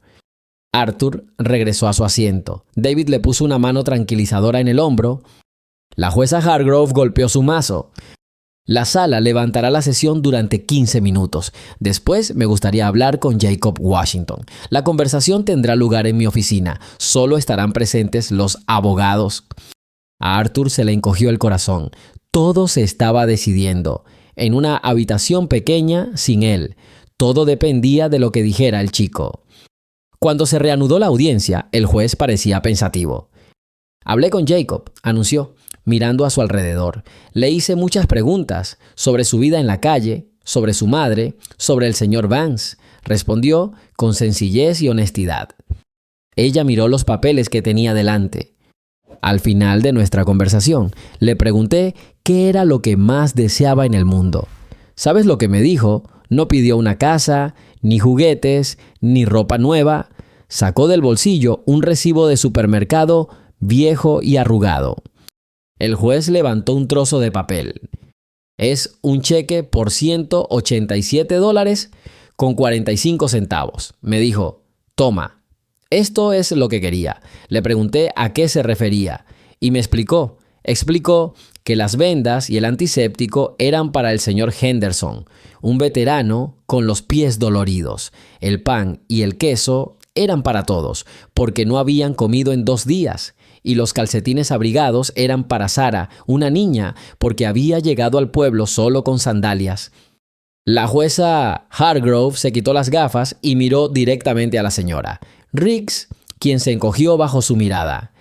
Arthur regresó a su asiento. David le puso una mano tranquilizadora en el hombro. La jueza Hargrove golpeó su mazo. «La sala levantará la sesión durante 15 minutos. Después me gustaría hablar con Jacob Washington. La conversación tendrá lugar en mi oficina. Solo estarán presentes los abogados». A Arthur se le encogió el corazón. Todo se estaba decidiendo. En una habitación pequeña, sin él. Todo dependía de lo que dijera el chico. Cuando se reanudó la audiencia, el juez parecía pensativo. «Hablé con Jacob», anunció, mirando a su alrededor. «Le hice muchas preguntas sobre su vida en la calle, sobre su madre, sobre el señor Vance». Respondió con sencillez y honestidad. Ella miró los papeles que tenía delante. Al final de nuestra conversación, le pregunté qué era lo que más deseaba en el mundo. ¿Sabes lo que me dijo? No pidió una casa, ni juguetes, ni ropa nueva. Sacó del bolsillo un recibo de supermercado viejo y arrugado. El juez levantó un trozo de papel. «Es un cheque por $187 con 45 centavos. Me dijo, «Toma». Esto es lo que quería. Le pregunté a qué se refería y me explicó. Explicó que las vendas y el antiséptico eran para el señor Henderson, un veterano con los pies doloridos. El pan y el queso eran para todos, porque no habían comido en 2 días. Y los calcetines abrigados eran para Sara, una niña, porque había llegado al pueblo solo con sandalias. La jueza Hargrove se quitó las gafas y miró directamente a la señora Riggs, quien se encogió bajo su mirada.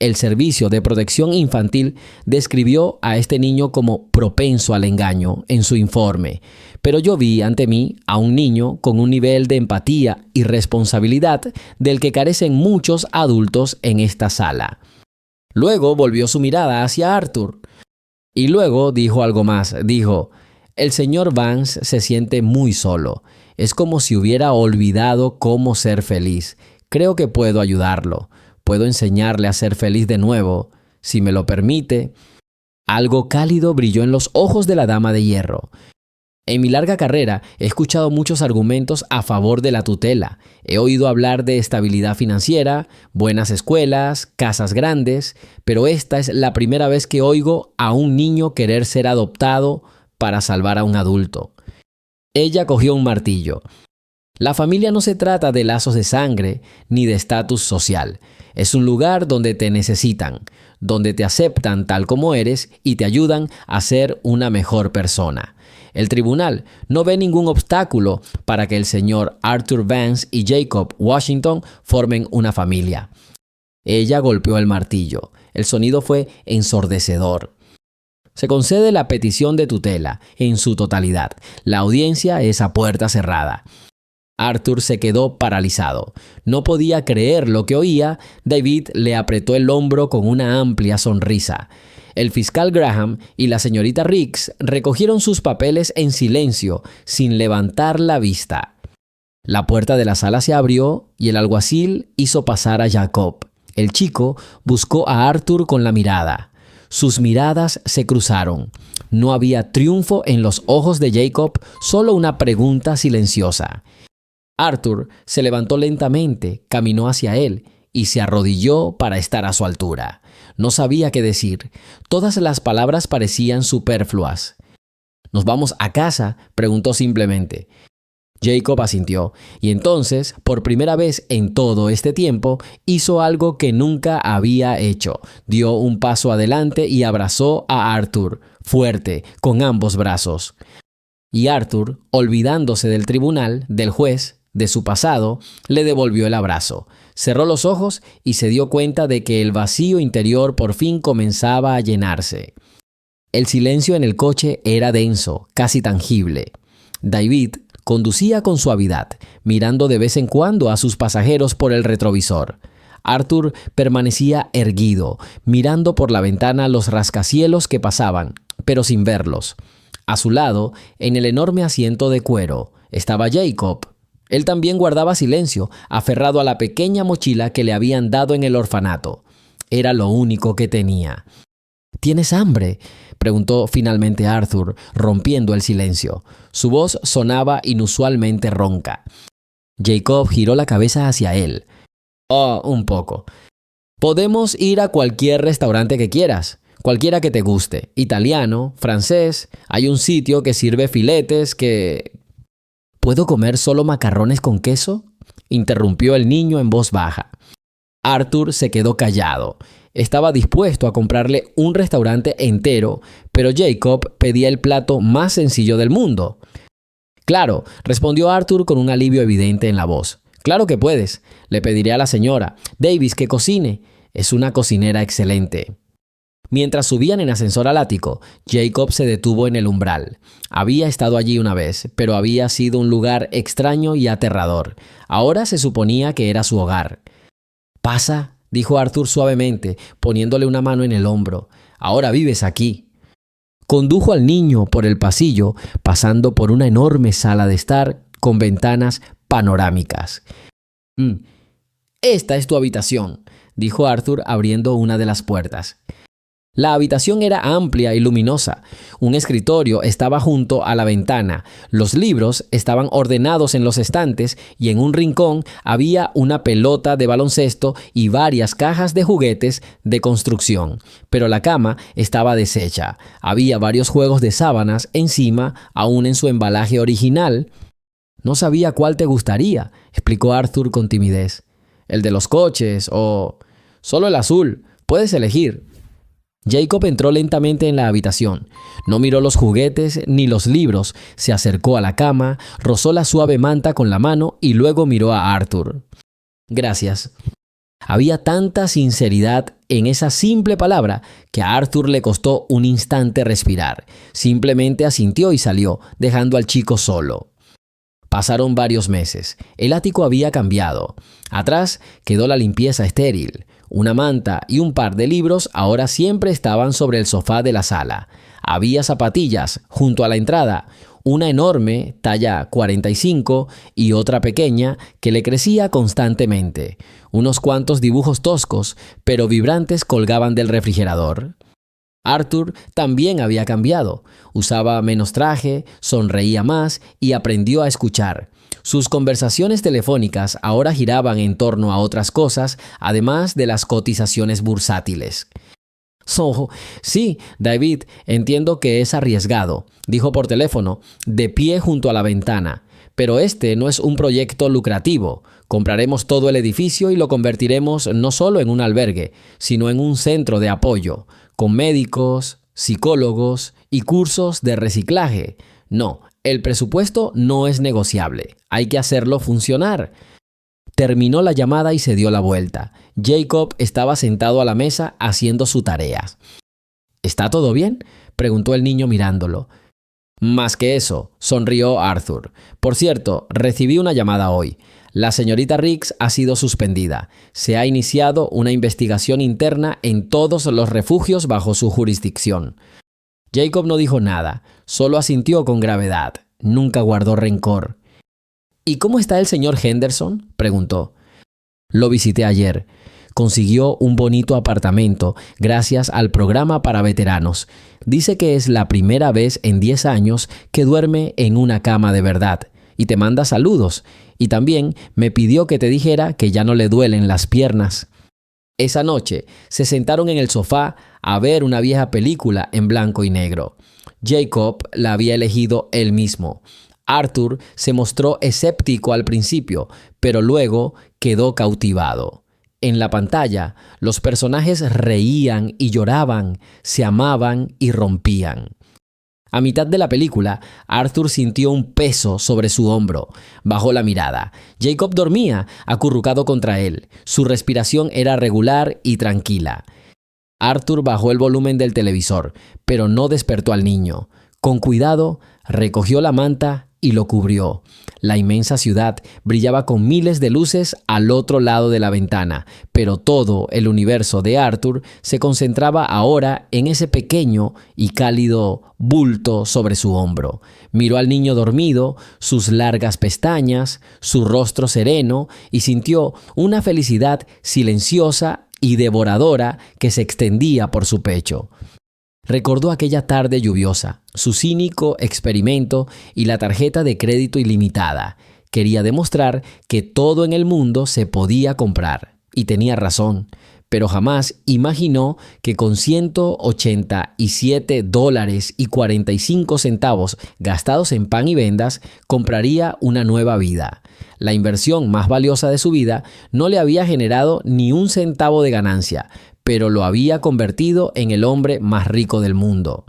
El Servicio de Protección Infantil describió a este niño como propenso al engaño en su informe, pero yo vi ante mí a un niño con un nivel de empatía y responsabilidad del que carecen muchos adultos en esta sala. Luego volvió su mirada hacia Arthur y luego dijo algo más. Dijo: «El señor Vance se siente muy solo. Es como si hubiera olvidado cómo ser feliz. Creo que puedo ayudarlo. Puedo enseñarle a ser feliz de nuevo, si me lo permite». Algo cálido brilló en los ojos de la dama de hierro. En mi larga carrera he escuchado muchos argumentos a favor de la tutela. He oído hablar de estabilidad financiera, buenas escuelas, casas grandes, pero esta es la primera vez que oigo a un niño querer ser adoptado para salvar a un adulto. Ella cogió un martillo. La familia no se trata de lazos de sangre ni de estatus social. Es un lugar donde te necesitan, donde te aceptan tal como eres y te ayudan a ser una mejor persona. El tribunal no ve ningún obstáculo para que el señor Arthur Vance y Jacob Washington formen una familia. Ella golpeó el martillo. El sonido fue ensordecedor. Se concede la petición de tutela en su totalidad. La audiencia es a puerta cerrada. Arthur se quedó paralizado. No podía creer lo que oía. David le apretó el hombro con una amplia sonrisa. El fiscal Graham y la señorita Riggs recogieron sus papeles en silencio, sin levantar la vista. La puerta de la sala se abrió y el alguacil hizo pasar a Jacob. El chico buscó a Arthur con la mirada. Sus miradas se cruzaron. No había triunfo en los ojos de Jacob, solo una pregunta silenciosa. Arthur se levantó lentamente, caminó hacia él y se arrodilló para estar a su altura. No sabía qué decir. Todas las palabras parecían superfluas. ¿Nos vamos a casa?, preguntó simplemente. Jacob asintió, y entonces, por primera vez en todo este tiempo, hizo algo que nunca había hecho. Dio un paso adelante y abrazó a Arthur, fuerte, con ambos brazos. Y Arthur, olvidándose del tribunal, del juez, de su pasado, le devolvió el abrazo. Cerró los ojos y se dio cuenta de que el vacío interior por fin comenzaba a llenarse. El silencio en el coche era denso, casi tangible. David conducía con suavidad, mirando de vez en cuando a sus pasajeros por el retrovisor. Arthur permanecía erguido, mirando por la ventana los rascacielos que pasaban, pero sin verlos. A su lado, en el enorme asiento de cuero, estaba Jacob. Él también guardaba silencio, aferrado a la pequeña mochila que le habían dado en el orfanato. Era lo único que tenía. ¿Tienes hambre?, preguntó finalmente Arthur, rompiendo el silencio. Su voz sonaba inusualmente ronca. Jacob giró la cabeza hacia él. «Oh, un poco. Podemos ir a cualquier restaurante que quieras, cualquiera que te guste. Italiano, francés, hay un sitio que sirve filetes que...» «¿Puedo comer solo macarrones con queso?», interrumpió el niño en voz baja. Arthur se quedó callado. Estaba dispuesto a comprarle un restaurante entero, pero Jacob pedía el plato más sencillo del mundo. «Claro», respondió Arthur con un alivio evidente en la voz. «Claro que puedes. Le pediré a la señora Davis que cocine. Es una cocinera excelente». Mientras subían en ascensor al ático, Jacob se detuvo en el umbral. Había estado allí una vez, pero había sido un lugar extraño y aterrador. Ahora se suponía que era su hogar. «Pasa», dijo Arthur suavemente, poniéndole una mano en el hombro. «Ahora vives aquí». Condujo al niño por el pasillo, pasando por una enorme sala de estar con ventanas panorámicas. «Esta es tu habitación», dijo Arthur abriendo una de las puertas. La habitación era amplia y luminosa. Un escritorio estaba junto a la ventana. Los libros estaban ordenados en los estantes y en un rincón había una pelota de baloncesto y varias cajas de juguetes de construcción. Pero la cama estaba deshecha. Había varios juegos de sábanas encima, aún en su embalaje original. «No sabía cuál te gustaría», explicó Arthur con timidez. «El de los coches o solo el azul. Puedes elegir». Jacob entró lentamente en la habitación. No miró los juguetes ni los libros. Se acercó a la cama, rozó la suave manta con la mano y luego miró a Arthur. «Gracias». Había tanta sinceridad en esa simple palabra que a Arthur le costó un instante respirar. Simplemente asintió y salió, dejando al chico solo. Pasaron varios meses. El ático había cambiado. Atrás quedó la limpieza estéril. Una manta y un par de libros ahora siempre estaban sobre el sofá de la sala. Había zapatillas junto a la entrada, una enorme, talla 45, y otra pequeña que le crecía constantemente. Unos cuantos dibujos toscos, pero vibrantes colgaban del refrigerador. Arthur también había cambiado. Usaba menos traje, sonreía más y aprendió a escuchar. Sus conversaciones telefónicas ahora giraban en torno a otras cosas, además de las cotizaciones bursátiles. Sí, David, entiendo que es arriesgado», dijo por teléfono, de pie junto a la ventana. «Pero este no es un proyecto lucrativo. Compraremos todo el edificio y lo convertiremos no solo en un albergue, sino en un centro de apoyo, con médicos, psicólogos y cursos de reciclaje. No, el presupuesto no es negociable. Hay que hacerlo funcionar». Terminó la llamada y se dio la vuelta. Jacob estaba sentado a la mesa haciendo su tarea. «¿Está todo bien?», preguntó el niño mirándolo. «Más que eso», sonrió Arthur. «Por cierto, recibí una llamada hoy. La señorita Riggs ha sido suspendida. Se ha iniciado una investigación interna en todos los refugios bajo su jurisdicción». Jacob no dijo nada, solo asintió con gravedad. Nunca guardó rencor. «¿Y cómo está el señor Henderson?», preguntó. «Lo visité ayer. consiguió un bonito apartamento gracias al programa para veteranos. Dice que es la primera vez en 10 años que duerme en una cama de verdad y te manda saludos. Y también me pidió que te dijera que ya no le duelen las piernas. Esa noche se sentaron en el sofá a ver una vieja película en blanco y negro. Jacob la había elegido él mismo. Arthur se mostró escéptico al principio, pero luego quedó cautivado. En la pantalla, los personajes reían y lloraban, se amaban y rompían. A mitad de la película, Arthur sintió un peso sobre su hombro. Bajó la mirada. Jacob dormía, acurrucado contra él. Su respiración era regular y tranquila. Arthur bajó el volumen del televisor, pero no despertó al niño. Con cuidado, recogió la manta y lo cubrió. La inmensa ciudad brillaba con miles de luces al otro lado de la ventana, pero todo el universo de Arthur se concentraba ahora en ese pequeño y cálido bulto sobre su hombro. Miró al niño dormido, sus largas pestañas, su rostro sereno, y sintió una felicidad silenciosa y devoradora que se extendía por su pecho. Recordó aquella tarde lluviosa, su cínico experimento y la tarjeta de crédito ilimitada. Quería demostrar que todo en el mundo se podía comprar. Y tenía razón, pero jamás imaginó que con $187.45 gastados en pan y vendas, compraría una nueva vida. La inversión más valiosa de su vida no le había generado ni un centavo de ganancia, pero lo había convertido en el hombre más rico del mundo.